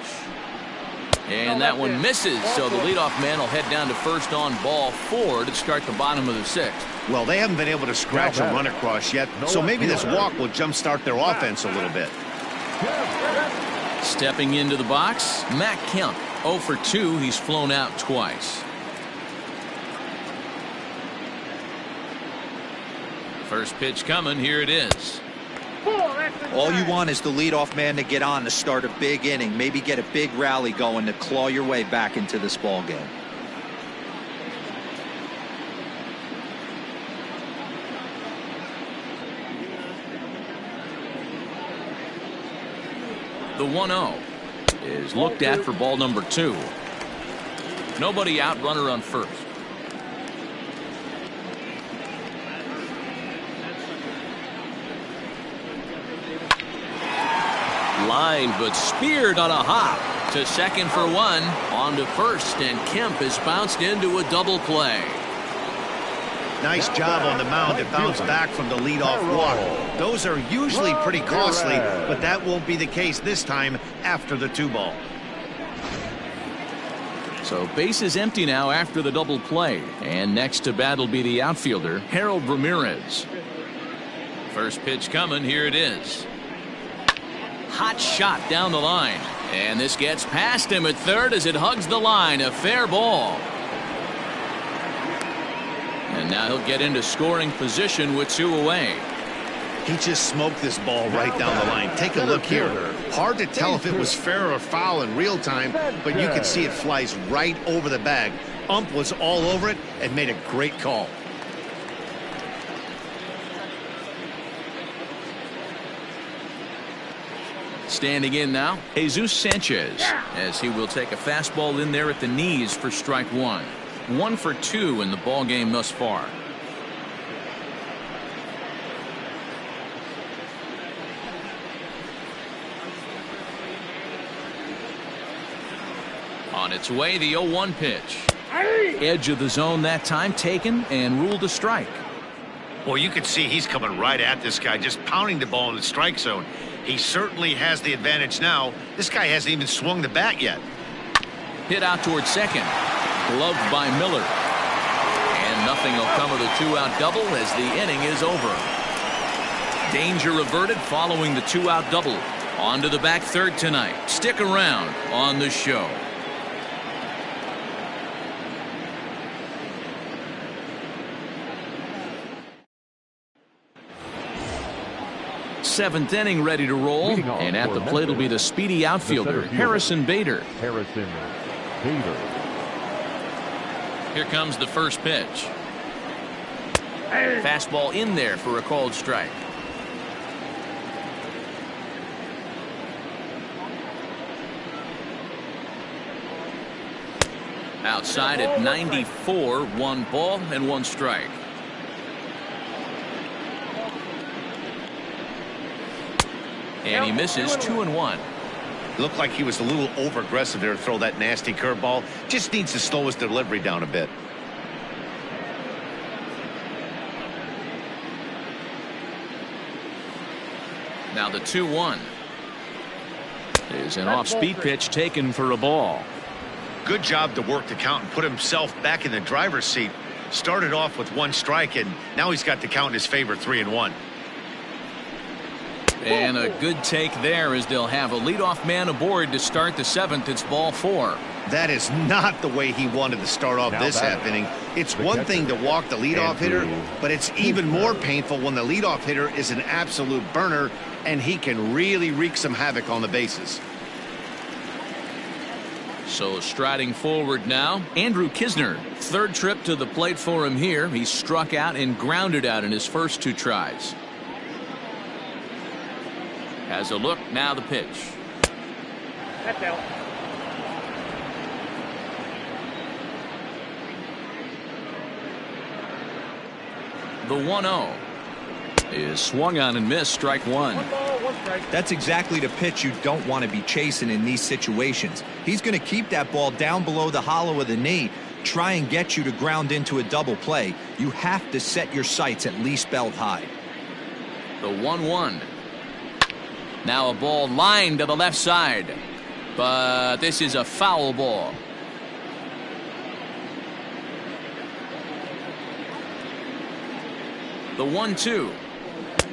And that one misses, so the leadoff man will head down to first on ball 4 to start the bottom of the 6th. Well, they haven't been able to scratch a run across yet, so maybe this walk will jumpstart their offense a little bit. Stepping into the box, Matt Kemp. 0 for 2. He's flown out twice. First pitch coming. Here it is. All you want is the leadoff man to get on to start a big inning, maybe get a big rally going to claw your way back into this ball game. The 1-0 is looked at for ball number 2. Nobody out, runner on first. Line, but speared on a hop to second for 1. On to first, and Kemp has bounced into a double play. Nice job on the mound to bounce back from the leadoff walk. Those are usually pretty costly, but that won't be the case this time after the 2 ball. So base is empty now after the double play, and next to bat will be the outfielder, Harold Ramirez. First pitch coming. Here it is. Hot shot down the line, and this gets past him at third as it hugs the line. A fair ball. And now he'll get into scoring position with 2 away. He just smoked this ball right down the line. Take a look here. Hard to tell if it was fair or foul in real time, but you can see it flies right over the bag. Ump was all over it and made a great call. Standing in now, Jesus Sanchez, as he will take a fastball in there at the knees for strike 1. 1 for 2 in the ball game thus far. On its way, the 0-1 pitch. Edge of the zone that time taken and ruled a strike. Well, you can see he's coming right at this guy, just pounding the ball in the strike zone. He certainly has the advantage now. This guy hasn't even swung the bat yet. Hit out towards second. Gloved by Miller. And nothing will come of the 2-out double as the inning is over. Danger averted following the 2-out double. On to the back third tonight. Stick around on the show. Seventh inning ready to roll, and at the plate will be the speedy outfielder, Harrison Bader. Harrison Bader. Here comes the first pitch. Fastball in there for a called strike. Outside at 94, 1 ball and 1 strike. And he misses 2-1. Looked like he was a little over-aggressive there to throw that nasty curveball. Just needs to slow his delivery down a bit. Now the 2-1 is an off-speed pitch taken for a ball. Good job to work the count and put himself back in the driver's seat. Started off with 1 strike, and now he's got the count in his favor, 3-1. And a good take there as they'll have a leadoff man aboard to start the 7th. It's ball 4. That is not the way he wanted to start off this half inning. It's one thing to walk the leadoff hitter, but it's even more painful when the leadoff hitter is an absolute burner, and he can really wreak some havoc on the bases. So striding forward now, Andrew Kisner. 3rd trip to the plate for him here. He struck out and grounded out in his first 2 tries. Has a look, now the pitch. That's out. The 1-0 is swung on and missed, strike 1. 1 ball, 1 strike. That's exactly the pitch you don't want to be chasing in these situations. He's going to keep that ball down below the hollow of the knee, try and get you to ground into a double play. You have to set your sights at least belt high. The 1-1. Now a ball lined to the left side, but this is a foul ball. The 1-2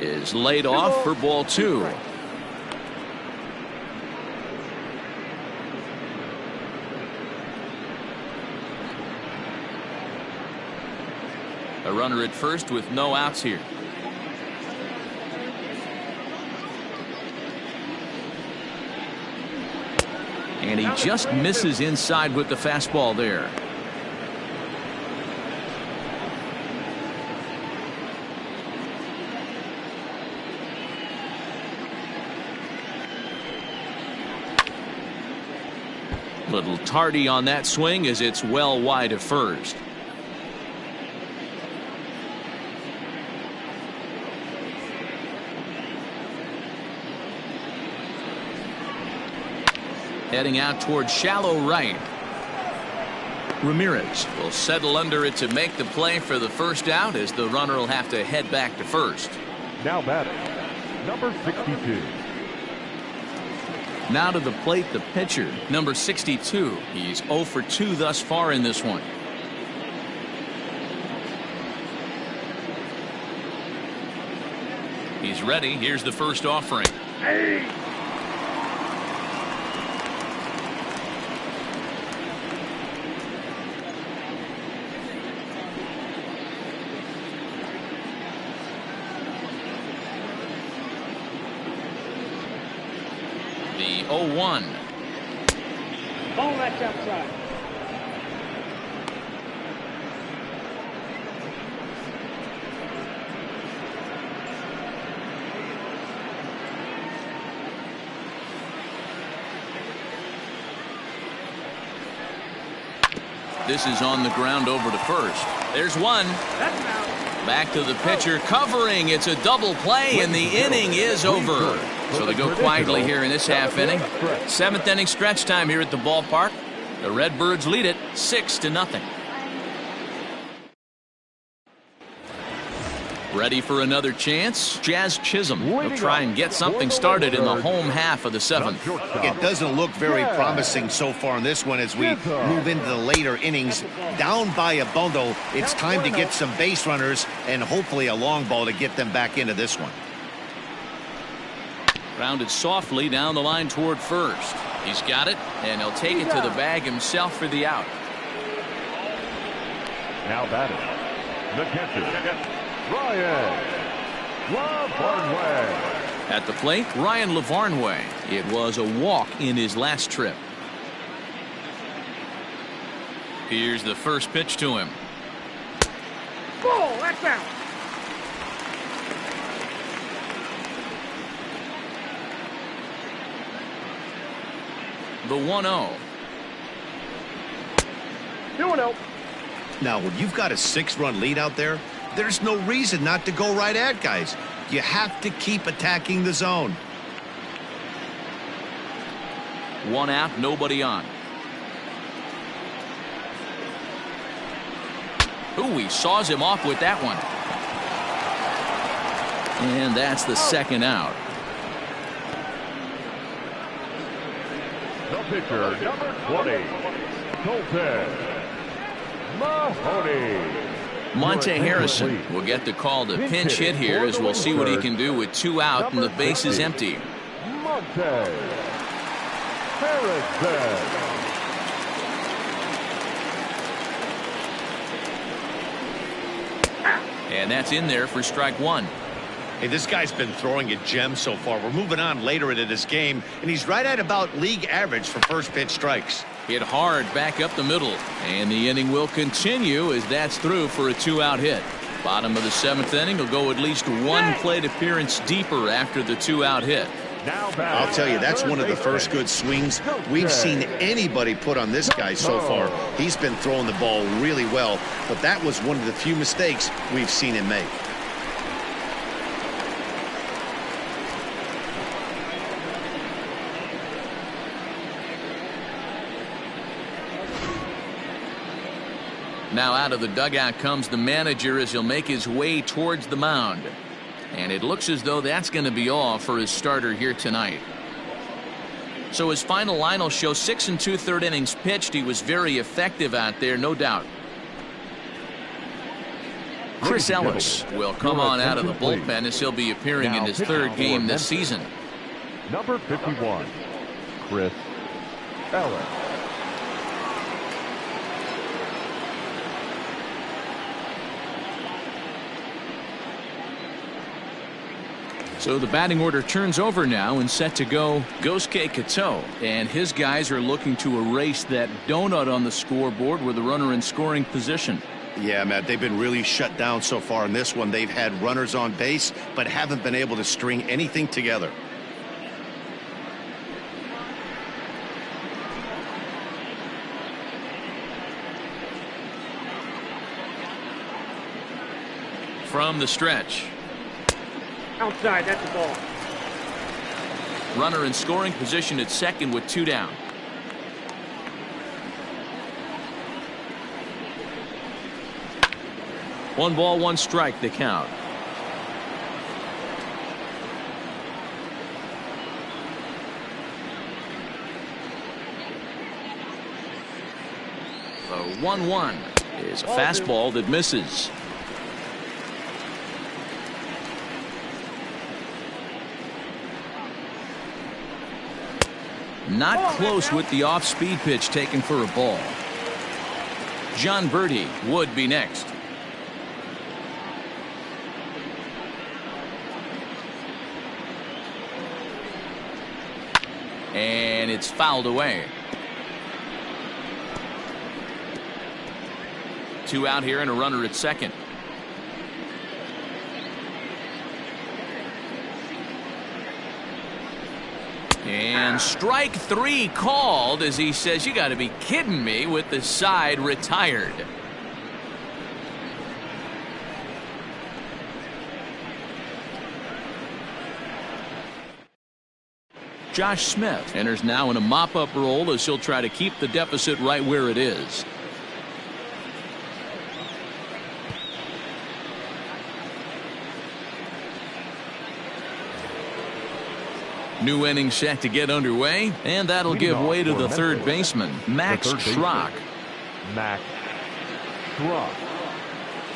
is laid off for ball 2. A runner at first with no outs here. And he just misses inside with the fastball there. Little tardy on that swing as it's well wide of first. Heading out towards shallow right. Ramirez will settle under it to make the play for the first out as the runner will have to head back to first. Now batting, number 62. Now to the plate, the pitcher, number 62. He's 0 for 2 thus far in this one. He's ready. Here's the first offering. Hey! The 0-1. Ball, that's outside. This is on the ground over to first. There's one. That's an out. Back to the pitcher, covering. It's a double play, and the inning is over. So they go quietly here in this half inning. 7th inning stretch time here at the ballpark. The Redbirds lead it 6-0. Ready for another chance? Jazz Chisholm will try and get something started in the home half of the 7th. It doesn't look very promising so far in this one as we move into the later innings. Down by a bundle, it's time to get some base runners and hopefully a long ball to get them back into this one. Grounded softly down the line toward first. He's got it, and he'll take it to the bag himself for the out. Now batting, the catcher, Ryan LaVarnway. At the plate, Ryan LaVarnway. It was a walk in his last trip. Here's the first pitch to him. Ball, that's out. The 1-0. 2-0. Now, when you've got a 6-run lead out there, there's no reason not to go right at guys. You have to keep attacking the zone. 1 out, nobody on. Ooh, he saws him off with that one. And that's the 2nd out. The pitcher, number 20, Colton Mahoney. Monte Harrison will get the call to pinch hit here, as we'll see what he can do with 2 out and the base is empty. Monte Harrison. And that's in there for strike 1. Hey, this guy's been throwing a gem so far. We're moving on later into this game, and he's right at about league average for first pitch strikes. Hit hard back up the middle, and the inning will continue as that's through for a 2-out hit. Bottom of the 7th inning will go at least 1 plate appearance deeper after the 2-out hit. I'll tell you, that's one of the first good swings we've seen anybody put on this guy so far. He's been throwing the ball really well, but that was one of the few mistakes we've seen him make. Now out of the dugout comes the manager as he'll make his way towards the mound. And it looks as though that's going to be all for his starter here tonight. So his final line will show 6 2/3 innings pitched. He was very effective out there, no doubt. Chris Ellis will come on out of the bullpen as he'll be appearing in his 3rd game this season. Number 51, Chris Ellis. So the batting order turns over now, and set to go Gosuke Kato, and his guys are looking to erase that donut on the scoreboard with a runner in scoring position. Yeah, Matt, they've been really shut down so far in this one. They've had runners on base, but haven't been able to string anything together. From the stretch. Outside, that's the ball. Runner in scoring position at second with 2 down. One ball, 1 strike, the count. The 1-1 is a fastball that misses. Not close with the off-speed pitch taken for a ball. John Birdie would be next. And it's fouled away. 2 out here and a runner at second. And strike 3 called as he says, "You got to be kidding me," with the side retired. Josh Smith enters now in a mop-up role as he'll try to keep the deficit right where it is. New inning set to get underway, and that'll give way to the 3rd baseman, Max Schrock. Max Schrock.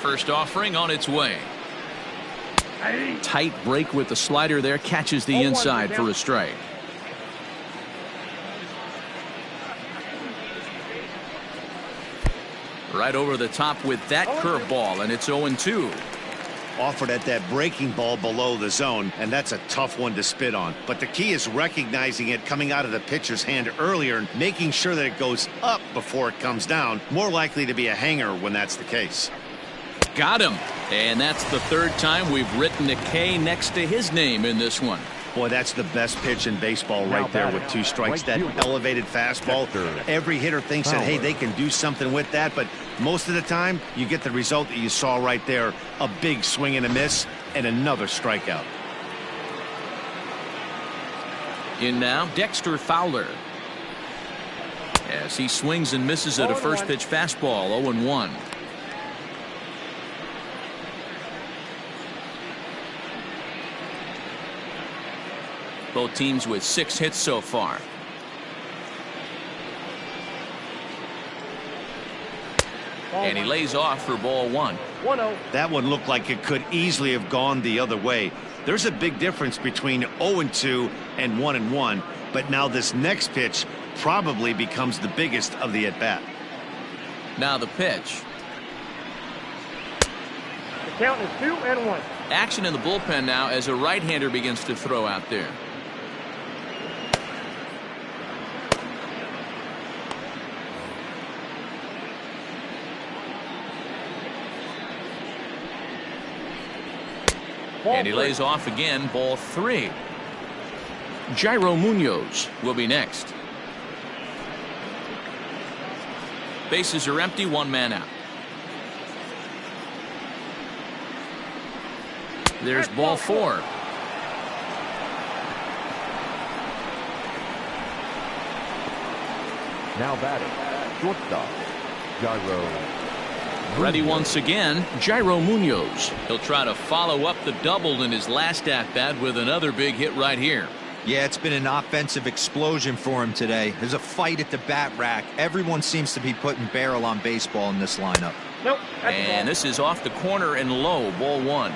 First offering on its way. Tight break with the slider there, catches the inside for a strike. Right over the top with that curveball, and it's 0-2. Offered at that breaking ball below the zone, and that's a tough one to spit on. But the key is recognizing it coming out of the pitcher's hand earlier and making sure that it goes up before it comes down. More likely to be a hanger when that's the case. Got him. And that's the 3rd time we've written a K next to his name in this one. Boy, that's the best pitch in baseball right there with 2 strikes. That elevated fastball. Every hitter thinks that, hey, they can do something with that, but most of the time you get the result that you saw right there. A big swing and a miss and another strikeout. In now, Dexter Fowler. As he swings and misses at a first pitch fastball. 0-1. Both teams with 6 hits so far. And he lays off for ball 1. 1-0. That one looked like it could easily have gone the other way. There's a big difference between 0-2 and 1-1, but now this next pitch probably becomes the biggest of the at-bat. Now the pitch. The count is 2-1. Action in the bullpen now as a right-hander begins to throw out there. And he lays off again. Ball 3. Jairo Munoz will be next. Bases are empty. 1 man out. There's ball 4. Now batting, shortstop, Jairo. Ready once again, Jairo Munoz. He'll try to follow up the double in his last at-bat with another big hit right here. Yeah, it's been an offensive explosion for him today. There's a fight at the bat rack. Everyone seems to be putting barrel on baseball in this lineup. Nope. And this is off the corner and low. Ball 1.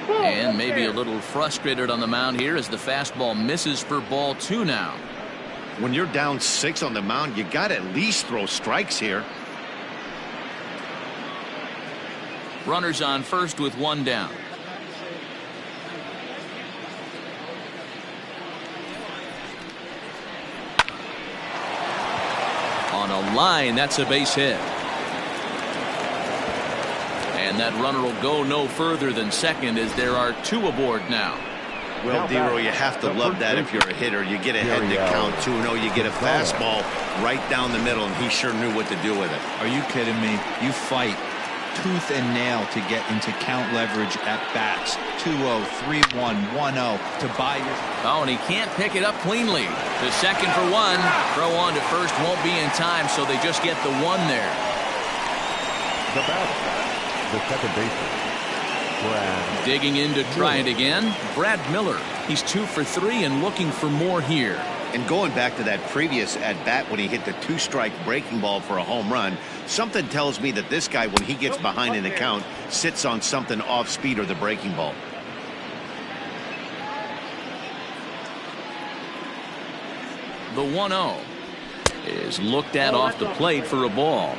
And maybe a little frustrated on the mound here as the fastball misses for ball 2 now. When you're down 6 on the mound, you got to at least throw strikes here. Runners on first with 1 down. On a line, that's a base hit. And that runner will go no further than second as there are 2 aboard now. Well, Dero, you have to love that if you're a hitter. You get ahead to count 2-0. You get a fastball right down the middle, and he sure knew what to do with it. Are you kidding me? You fight tooth and nail to get into count leverage at bats. 2-0, 3-1, 1-0 to buy your... Oh, and he can't pick it up cleanly. The second for 1. Throw on to first won't be in time, so they just get the 1 there. The batter, the second baseman, Brad. Digging in to try it again, Brad Miller. He's 2 for 3 and looking for more here. And going back to that previous at-bat when he hit the 2-strike breaking ball for a home run, something tells me that this guy, when he gets behind in the count, sits on something off speed or the breaking ball. The 1-0 is looked at off the plate for a ball.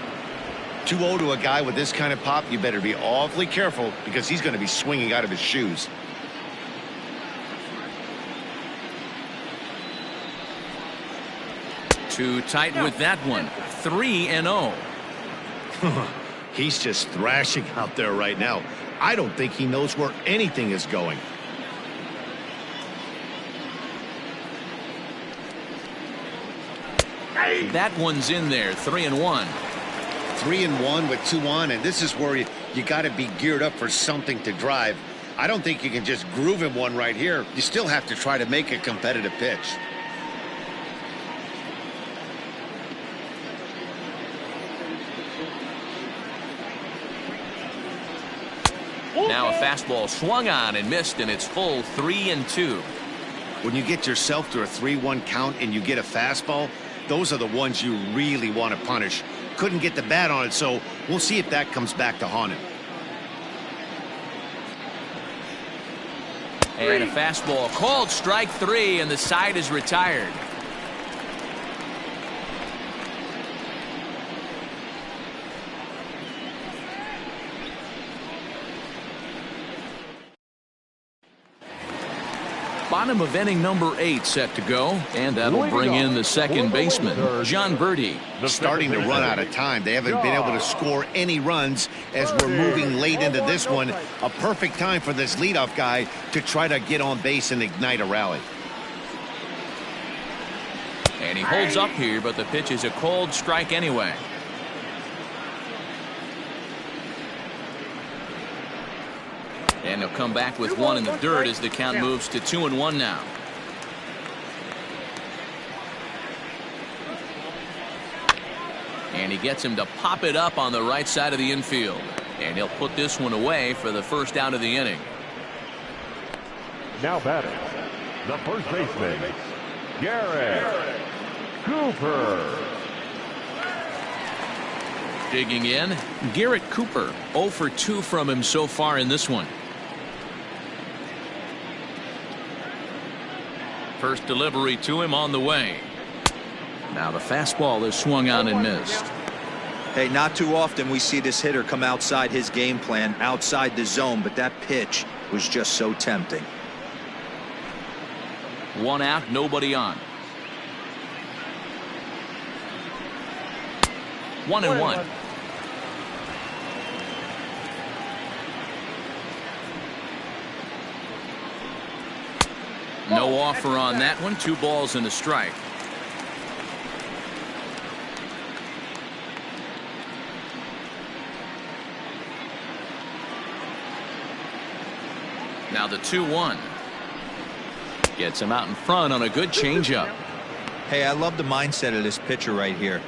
2-0 to a guy with this kind of pop, you better be awfully careful because he's going to be swinging out of his shoes. Too tight with that one. 3-0. He's just thrashing out there right now. I don't think he knows where anything is going. That one's in there. 3-1. 3-1 with 2 on, and this is where you got to be geared up for something to drive. I don't think you can just groove him one right here. You still have to try to make a competitive pitch. Now a fastball swung on and missed, and it's full 3-2. When you get yourself to a 3-1 count and you get a fastball, those are the ones you really want to punish. Couldn't get the bat on it, so we'll see if that comes back to haunt him. And a fastball called strike 3, and the side is retired. Bottom of inning number 8 set to go, and that'll bring in the second baseman, John Birdie. Starting to run out of time. They haven't been able to score any runs as we're moving late into this one. A perfect time for this leadoff guy to try to get on base and ignite a rally. And he holds up here, but the pitch is a cold strike anyway. And he'll come back with one in the dirt as the count moves to 2-1 now. And he gets him to pop it up on the right side of the infield. And he'll put this one away for the first out of the inning. Now batting, the first baseman, Garrett Cooper. Digging in, Garrett Cooper. 0 for 2 from him so far in this one. First delivery to him on the way. Now the fastball is swung on and missed. Hey, not too often we see this hitter come outside his game plan, outside the zone, but that pitch was just so tempting. 1 out, nobody on. 1-1. No offer on that one. 2 balls and a strike. Now the 2-1. Gets him out in front on a good changeup. Hey, I love the mindset of this pitcher right here.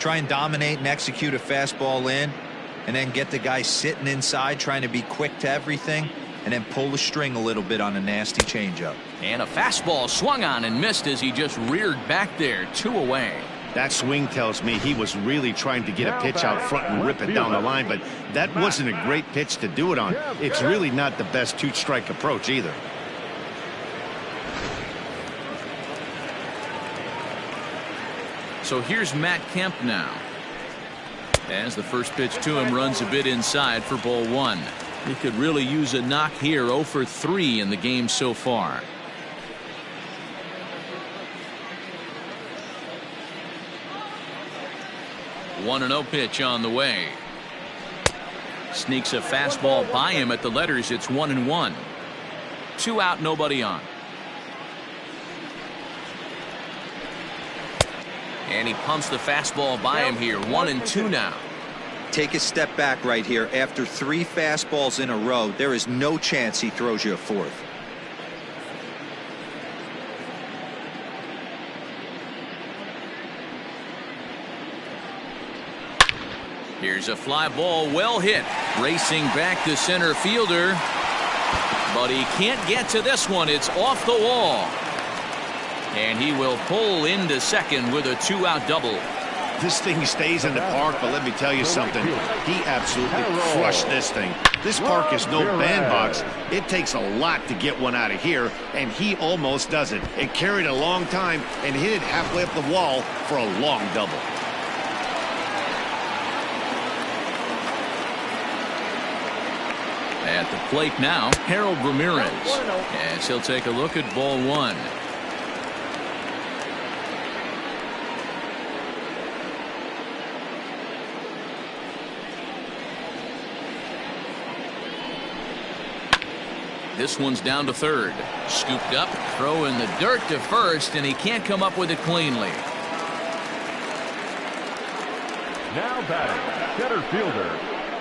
Try and dominate and execute a fastball in, and then get the guy sitting inside trying to be quick to everything, and then pull the string a little bit on a nasty changeup. And a fastball swung on and missed as he just reared back there. 2 away. That swing tells me he was really trying to get a pitch out front and rip it down the line, but that wasn't a great pitch to do it on. It's really not the best 2-strike approach either. So here's Matt Kemp now. As the first pitch to him runs a bit inside for ball 1. He could really use a knock here. 0 for 3 in the game so far. One 1-0 pitch on the way. Sneaks a fastball by him at the letters. It's 1-1. 2 out, nobody on. And he pumps the fastball by him here. 1-2 now. Take a step back right here. After 3 fastballs in a row, there is no chance he throws you a 4th. Here's a fly ball, well hit. Racing back to center fielder. But he can't get to this one. It's off the wall. And he will pull into second with a 2-out double. This thing stays in the park, but let me tell you something. He absolutely crushed this thing. This park is no bandbox. It takes a lot to get one out of here, and he almost does it. It carried a long time and hit it halfway up the wall for a long double. At the plate now, Harold Ramirez. As he'll take a look at ball 1. This one's down to third. Scooped up, throw in the dirt to first, and he can't come up with it cleanly. Now batting, center fielder.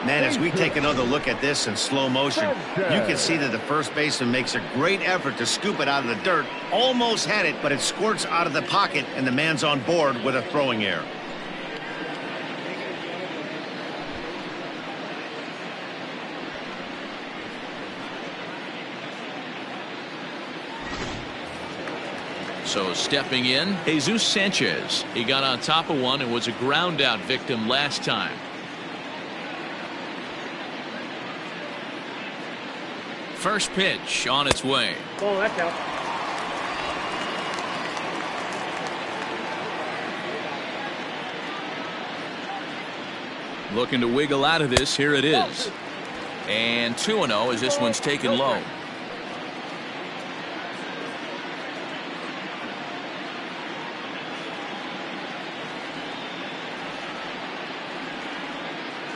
Man, as we take another look at this in slow motion, you can see that the first baseman makes a great effort to scoop it out of the dirt. Almost had it, but it squirts out of the pocket, and the man's on board with a throwing error. So stepping in, Jesus Sanchez. He got on top of one and was a ground out victim last time. First pitch on its way. Oh, that's out. Looking to wiggle out of this. Here it is. And 2-0 as this one's taken low.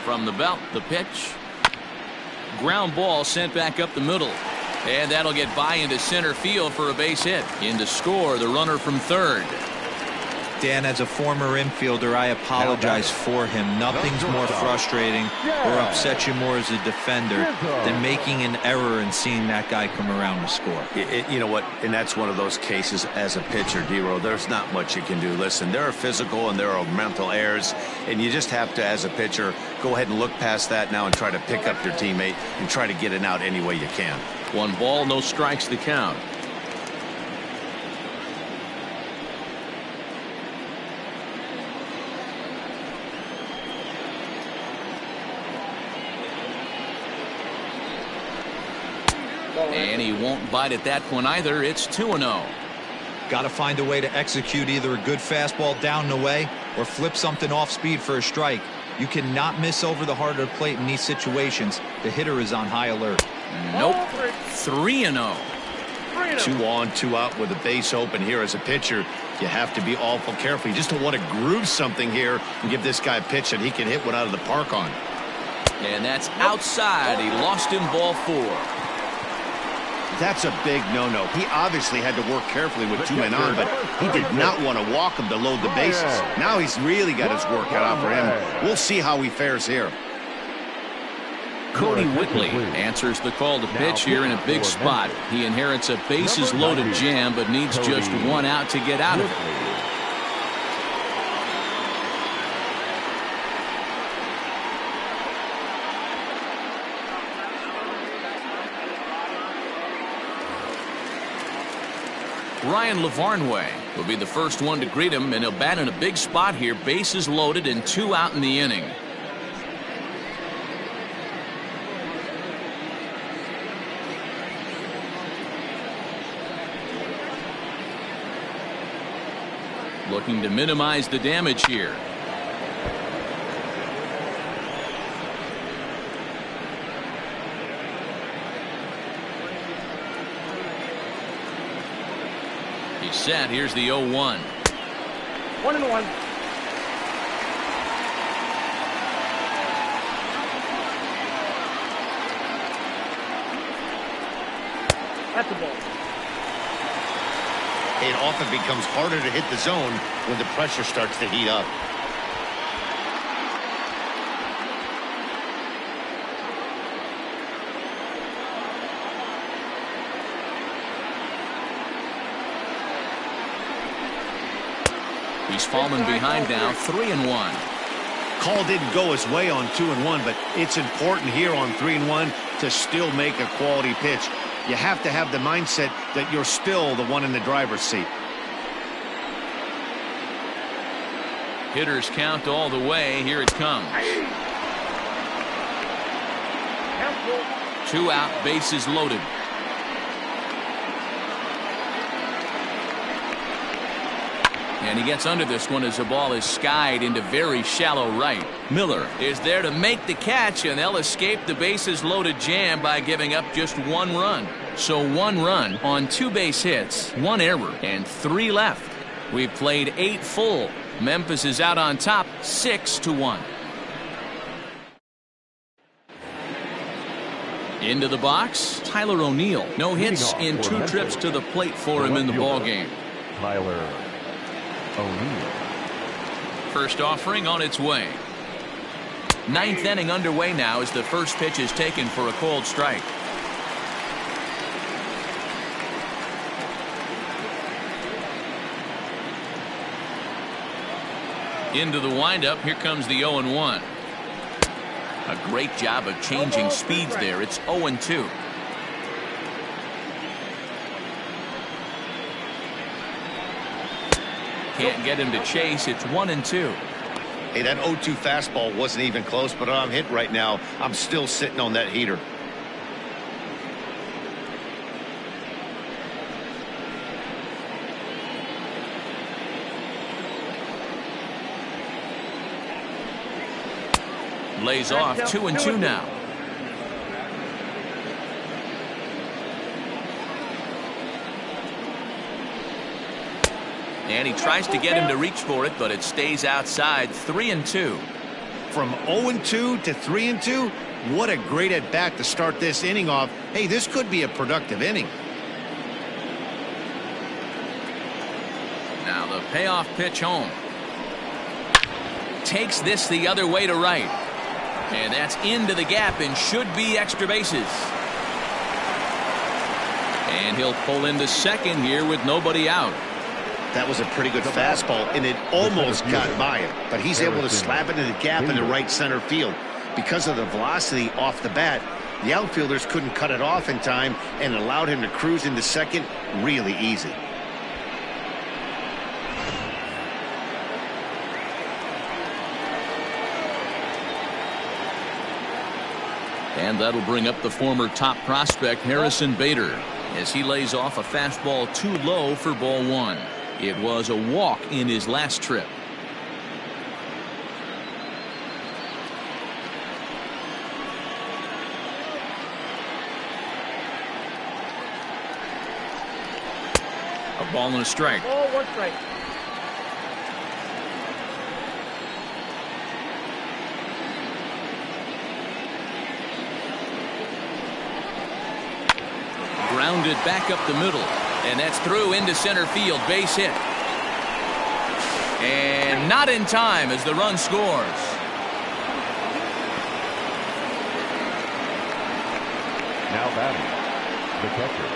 From the belt, the pitch. Ground ball sent back up the middle. And that'll get by into center field for a base hit. In to score, the runner from third. Dan, as a former infielder, I apologize for him. Nothing's more frustrating or upsets you more as a defender than making an error and seeing that guy come around to score. You know what? And that's one of those cases as a pitcher, D-Row. There's not much you can do. Listen, there are physical and there are mental errors, and you just have to, as a pitcher, go ahead and look past that now and try to pick up your teammate and try to get it out any way you can. 1 ball, no strikes the count. And he won't bite at that one either. It's 2-0. Got to find a way to execute either a good fastball down and away or flip something off speed for a strike. You cannot miss over the heart of the plate in these situations. The hitter is on high alert. Nope. 3-0. 2 on, 2 out with the base open here. As a pitcher, you have to be awful careful. You just don't want to groove something here and give this guy a pitch that he can hit one out of the park on. And that's outside. He lost him ball 4. That's a big no-no. He obviously had to work carefully with 2 men on, but he did not want to walk him to load the bases. Now he's really got his work cut out for him. We'll see how he fares here. Cody Whitley answers the call to pitch here in a big spot. He inherits a bases-loaded jam, but needs just 1 out to get out of it. Ryan Lavarnway will be the first one to greet him, and he'll bat in a big spot here. Bases loaded and 2 out in the inning. Looking to minimize the damage here. He's set. Here's the 0-1. 1-1. That's a ball. It often becomes harder to hit the zone when the pressure starts to heat up. He's fallen behind now, 3-1. Call didn't go his way on 2-1, but it's important here on 3-1 to still make a quality pitch. You have to have the mindset that you're still the one in the driver's seat. Hitters count all the way. Here it comes. 2 out, bases loaded. And he gets under this one as the ball is skied into very shallow right. Miller is there to make the catch, and they'll escape the bases loaded jam by giving up just 1 run. So 1 run on 2 base hits, 1 error, and 3 left. We've played 8 full. Memphis is out on top, 6-1. Into the box, Tyler O'Neill. No hits in 2 trips to the plate for him in the ballgame. Tyler O'Neill. First offering on its way. 9th inning underway now as the first pitch is taken for a called strike. Into the windup. Here comes the 0-1. A great job of changing speeds there. It's 0-2. Can't get him to chase. It's 1-2. Hey, that 0-2 fastball wasn't even close, but I'm hit right now. I'm still sitting on that heater. Lays off. 2-2 now. And he tries to get him to reach for it, but it stays outside. 3-2. From 0-2 to 3-2, what a great at bat to start this inning off. Hey, this could be a productive inning. Now the payoff pitch home. Takes this the other way to right. And that's into the gap and should be extra bases. And he'll pull into second here with nobody out. That was a pretty good fastball, and it almost got by him. But he's able to slap it in the gap in the right center field. Because of the velocity off the bat, the outfielders couldn't cut it off in time and allowed him to cruise into second really easy. And that'll bring up the former top prospect Harrison Bader as he lays off a fastball too low for ball one. It was a walk in his last trip. A ball and a strike. Ball, 1 strike. Grounded back up the middle, and that's through into center field. Base hit, and not in time as the run scores. Now batting, the catcher,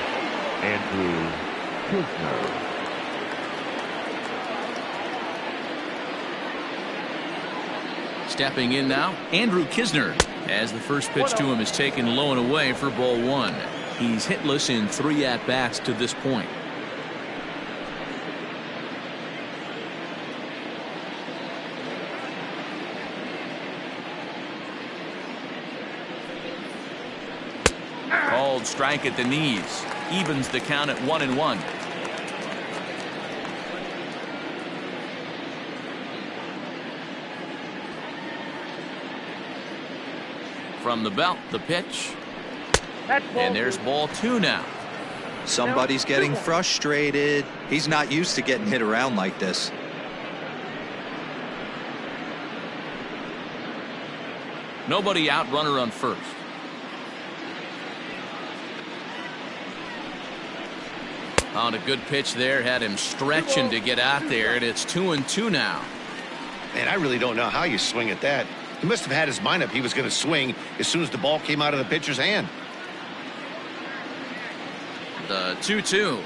Andrew Kisner. Stepping in now, Andrew Kisner, as the first pitch to him is taken low and away for ball one. He's hitless in 3 at-bats to this point. Called strike at the knees. Evens the count at 1-1. From the belt, the pitch. And there's ball 2 now. Somebody's getting frustrated. He's not used to getting hit around like this. Nobody out, runner on first. On a good pitch there, had him stretching to get out there, and it's 2-2 now. Man, I really don't know how you swing at that. He must have had his mind up he was going to swing as soon as the ball came out of the pitcher's hand. The 2-2.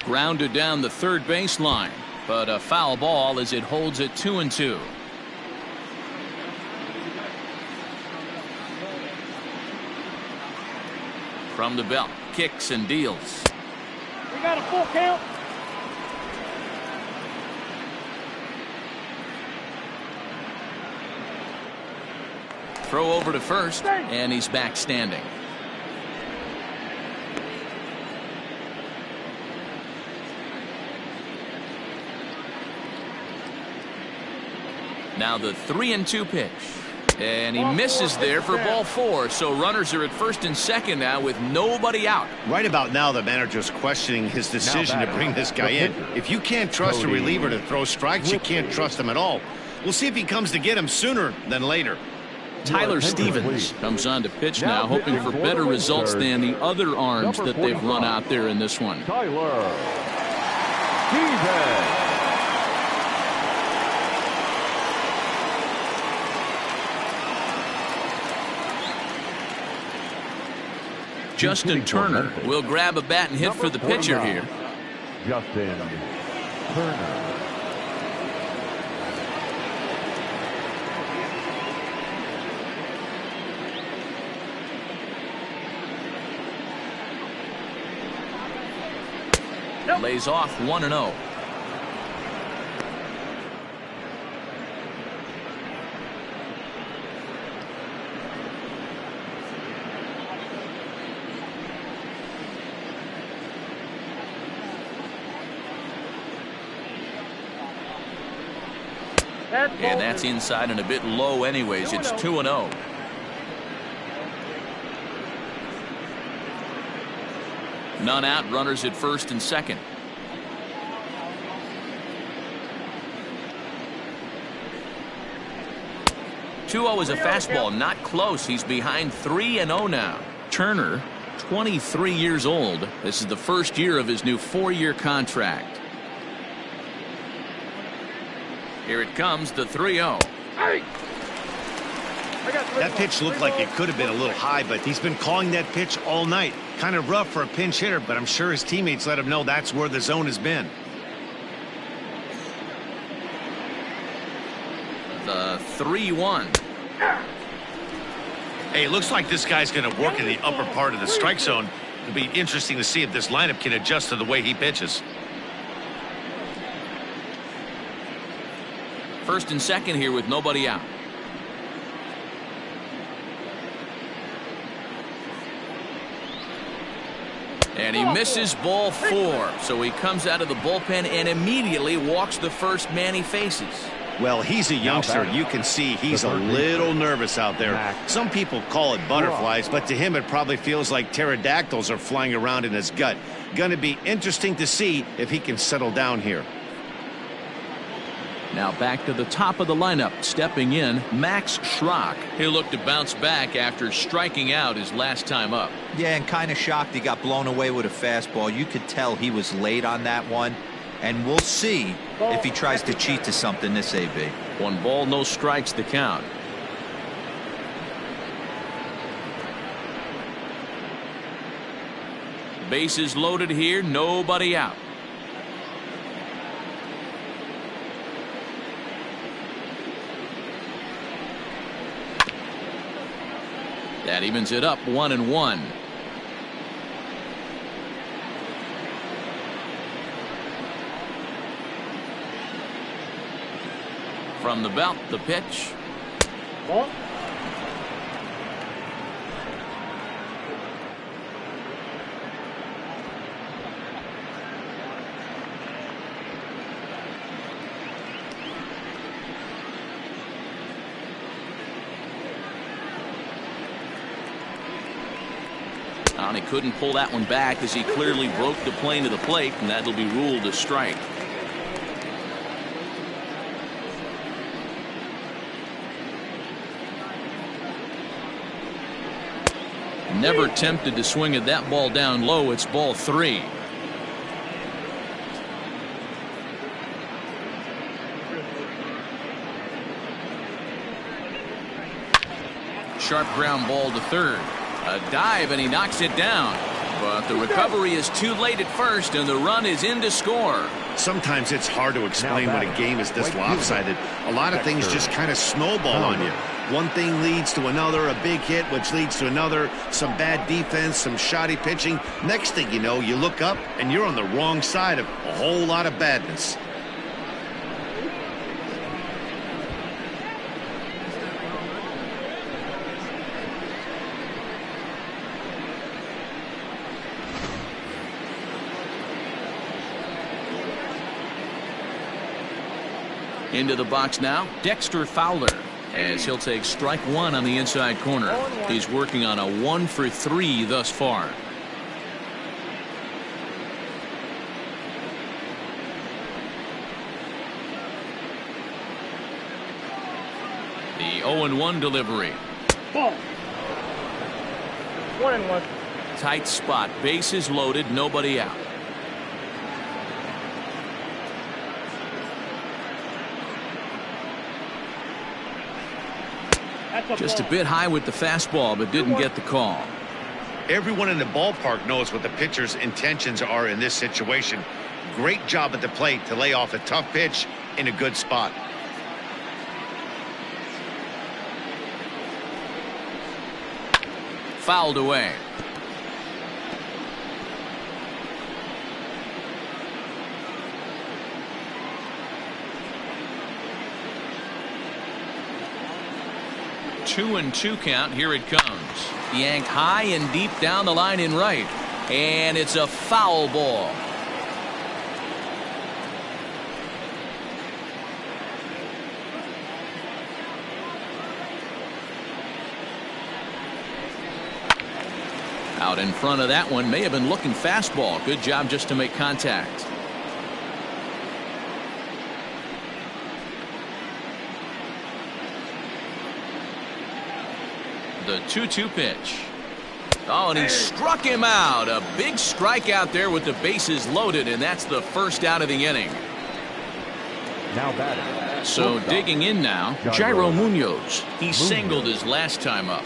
Grounded down the third baseline, but a foul ball as it holds it 2-2. From the belt, kicks and deals. We got a full count. Throw over to first, and he's back standing. Now the 3-2 pitch. And he misses there for ball 4. So runners are at first and second now with nobody out. Right about now, the manager's questioning his decision to bring this guy in. If you can't trust a reliever to throw strikes, you can't trust him at all. We'll see if he comes to get him sooner than later. Tyler Stevens comes on to pitch now, hoping for better results than the other arms that they've run out there in this one. Tyler Stevens. Justin Turner will grab a bat and hit for the pitcher here. Justin Turner. Lays off 1-0. And that's inside and a bit low anyways. It's 2-0. None out, runners at first and second. Two-0 is a fastball, not close. He's behind 3-0 now. Turner, 23 years old. This is the first year of his new 4-year contract. Here it comes, the 3-0. That pitch looked like it could have been a little high, but he's been calling that pitch all night. Kind of rough for a pinch hitter, but I'm sure his teammates let him know that's where the zone has been. The 3-1. Hey, looks like this guy's going to work in the upper part of the strike zone. It'll be interesting to see if this lineup can adjust to the way he pitches. First and second here with nobody out. And he misses ball 4. So he comes out of the bullpen and immediately walks the first man he faces. Well, he's a youngster. You can see he's a little nervous out there. Some people call it butterflies, but to him it probably feels like pterodactyls are flying around in his gut. Going to be interesting to see if he can settle down here. Now back to the top of the lineup. Stepping in, Max Schrock. He'll look to bounce back after striking out his last time up. Yeah, and kind of shocked he got blown away with a fastball. You could tell he was late on that one. And we'll see if he tries to cheat to something this AB. 1 ball, no strikes the count. Bases loaded here, nobody out. That evens it up, 1-1. From the belt, the pitch. Ball. And he couldn't pull that one back as he clearly broke the plane to the plate, and that'll be ruled a strike. Never tempted to swing at that ball down low. It's ball 3. Sharp ground ball to third. A dive and he knocks it down. But the recovery is too late at first and the run is in to score. Sometimes it's hard to explain when a game is this lopsided. A lot of things just kind of snowball on you. One thing leads to another, a big hit, which leads to another, some bad defense, some shoddy pitching. Next thing you know, you look up and you're on the wrong side of a whole lot of badness. Into the box now, Dexter Fowler, as he'll take strike 1 on the inside corner. He's working on a 1 for 3 thus far. The 0-1 delivery. Ball. 1-1. Tight spot, bases loaded, nobody out. Just a bit high with the fastball, but didn't get the call. Everyone in the ballpark knows what the pitcher's intentions are in this situation. Great job at the plate to lay off a tough pitch in a good spot. Fouled away. Two and 2 count. Here it comes. Yanked high and deep down the line in right. And it's a foul ball. Out in front of that one, may have been looking fastball. Good job just to make contact. The 2-2 pitch. Oh, and he struck him out. A big strikeout there with the bases loaded, and that's the first out of the inning. Now batting. So digging in now, Jairo Munoz. He singled his last time up.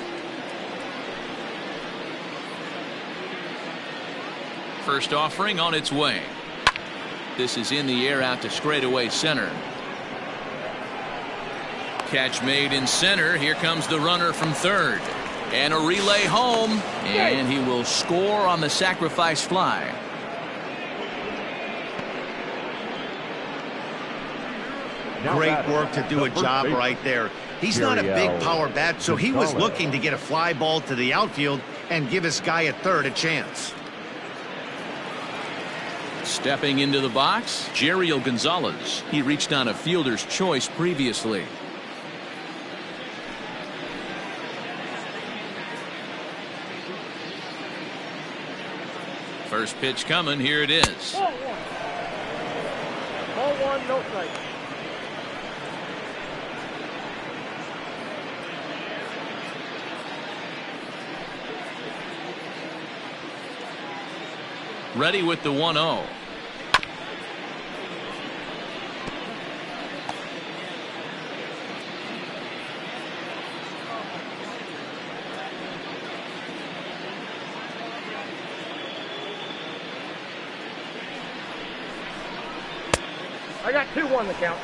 First offering on its way. This is in the air out to straightaway center. Catch made in center. Here comes the runner from third. And a relay home. And he will score on the sacrifice fly. Great work to do a job right there. He's not a big power bat, so he was looking to get a fly ball to the outfield and give his guy at third a chance. Stepping into the box, Jeriel Gonzalez. He reached on a fielder's choice previously. First pitch coming. Here it is. Ball one, no strike. Ready with the 1-0. I got 2-1 the count.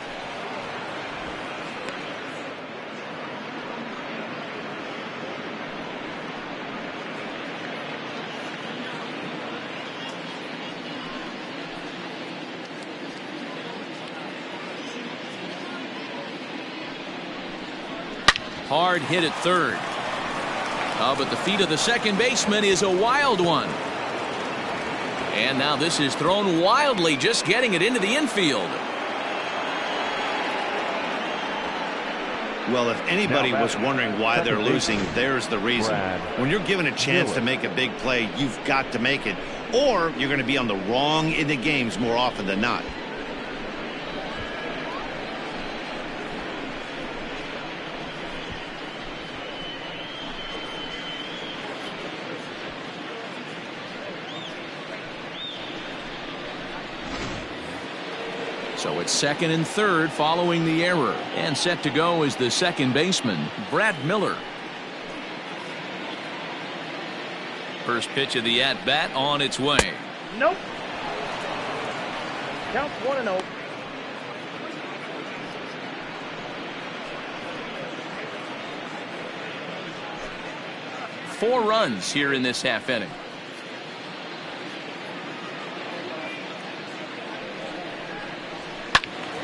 Hard hit at third. But the feet of the second baseman is a wild one. And now this is thrown wildly, just getting it into the infield. Well, if anybody was wondering why they're losing, there's the reason. When you're given a chance to make a big play, you've got to make it, or you're going to be on the wrong end of games more often than not. So it's second and third following the error. And set to go is the second baseman, Brad Miller. First pitch of the at-bat on its way. Nope. Count 1-0. Four runs here in this half inning.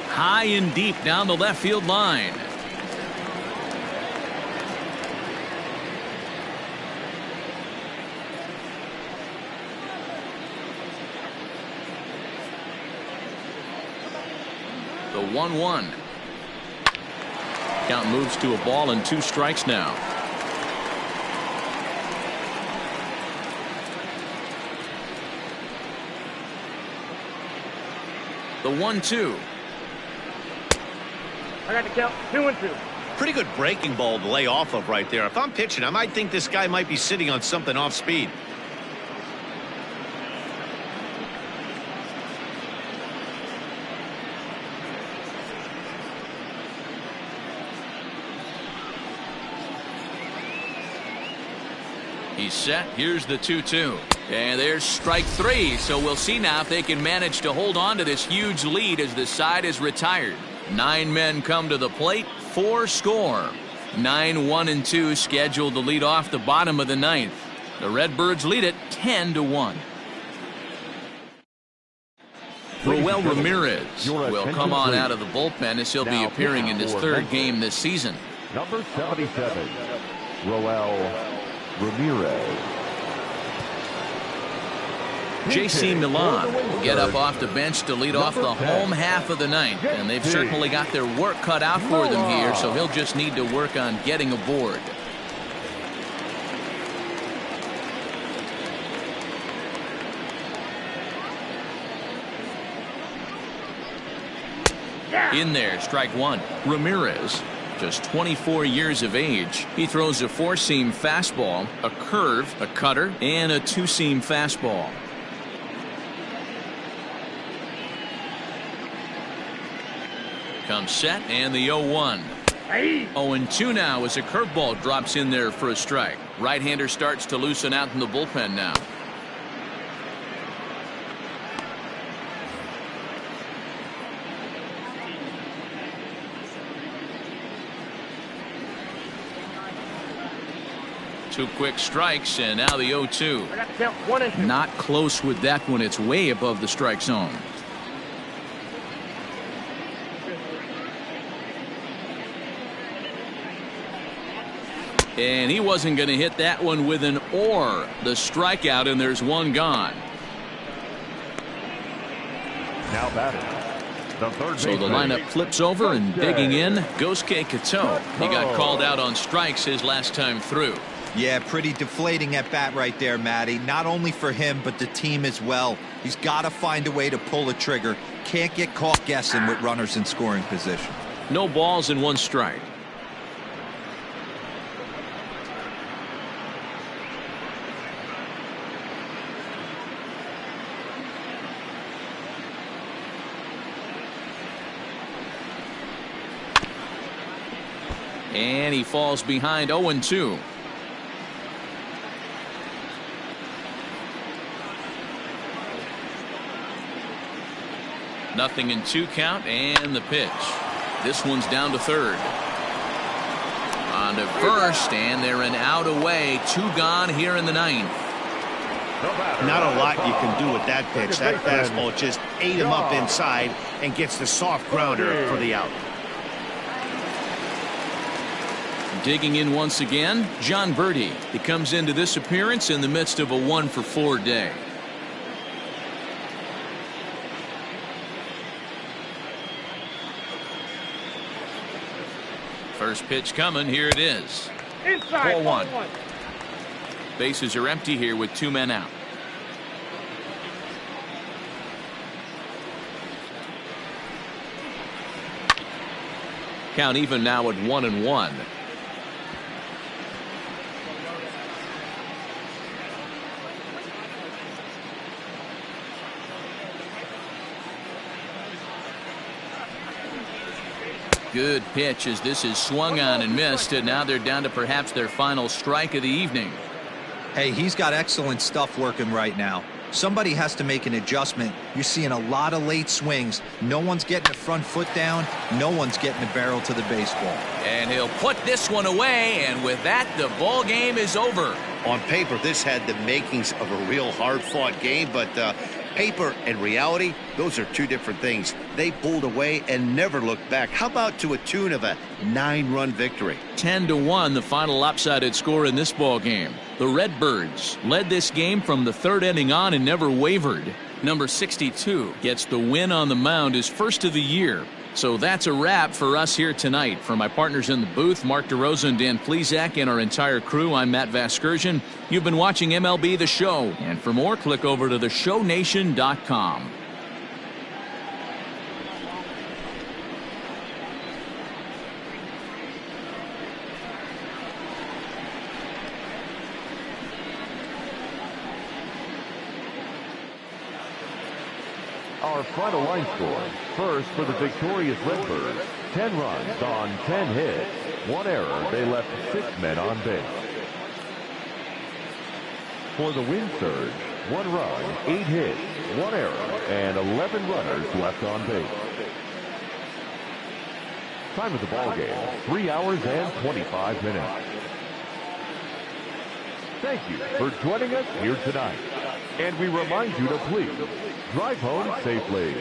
High and deep down the left field line. The 1-1. Count moves to a ball and 2 strikes now. The 1-2. I got the count 2-2. Pretty good breaking ball to lay off of right there. If I'm pitching, I might think this guy might be sitting on something off speed. He's set. Here's the 2-2. And there's strike 3. So we'll see now if they can manage to hold on to this huge lead as the side is retired. 9 men come to the plate, 4 score. 9-1-2 scheduled to lead off the bottom of the 9th. The Redbirds lead it 10-1. Roel Ramirez will come on out of the bullpen as he'll be appearing in his 3rd game this season. Number 77, Roel Ramirez. J.C. Milan will get up off the bench to lead off the home half of the 9th. And they've certainly got their work cut out for them here, so he'll just need to work on getting aboard. In there, strike 1. Ramirez, just 24 years of age. He throws a 4-seam fastball, a curve, a cutter, and a 2-seam fastball. Comes set and the 0-1. 0-2 now as a curveball drops in there for a strike. Right-hander starts to loosen out in the bullpen now. Two quick strikes and now the 0-2. I got to count 1 and 2. Not close with that one. It's way above the strike zone. And he wasn't going to hit that one with an or. The strikeout, and there's one gone. Now batting. So the lineup flips over, and digging in goes Kato. He got called out on strikes his last time through. Yeah, pretty deflating at bat right there, Matty. Not only for him, but the team as well. He's got to find a way to pull a trigger. Can't get caught guessing with runners in scoring position. No balls and 1 strike. And he falls behind 0-2. Nothing in 2 count, and the pitch. This one's down to third. On to first, and they're an out away. 2 gone here in the 9th. Not a lot you can do with that pitch. That fastball just ate him up inside and gets the soft grounder for the out. Digging in once again, John Birdie. He comes into this appearance in the midst of a 1-for-4 day. First pitch coming. Here it is. Inside. 4-1. Bases are empty here with 2 men out. Count even now at 1-1. Good pitch as this is swung on and missed, and now they're down to perhaps their final strike of the evening. Hey, he's got excellent stuff working right now. Somebody has to make an adjustment. You're seeing a lot of late swings. No one's getting the front foot down. No one's getting the barrel to the baseball. And he'll put this one away, and with that, the ball game is over. On paper, this had the makings of a real hard-fought game, but paper and reality, those are 2 different things. They pulled away and never looked back. How about to a tune of a 9-run victory? 10-1, the final lopsided score in this ball game. The Redbirds led this game from the 3rd inning on and never wavered. Number 62 gets the win on the mound, his first of the year. So that's a wrap for us here tonight. For my partners in the booth, Mark DeRosa and Dan Plesac, and our entire crew, I'm Matt Vasgersian. You've been watching MLB The Show. And for more, click over to theshownation.com. Our final line score. First for the victorious Redbirds, 10 runs on 10 hits. 1 error. They left 6 men on base. For the Wind Surge, 1 run, 8 hits, 1 error, and 11 runners left on base. Time of the ball game, 3 hours and 25 minutes. Thank you for joining us here tonight. And we remind you to please drive home safely.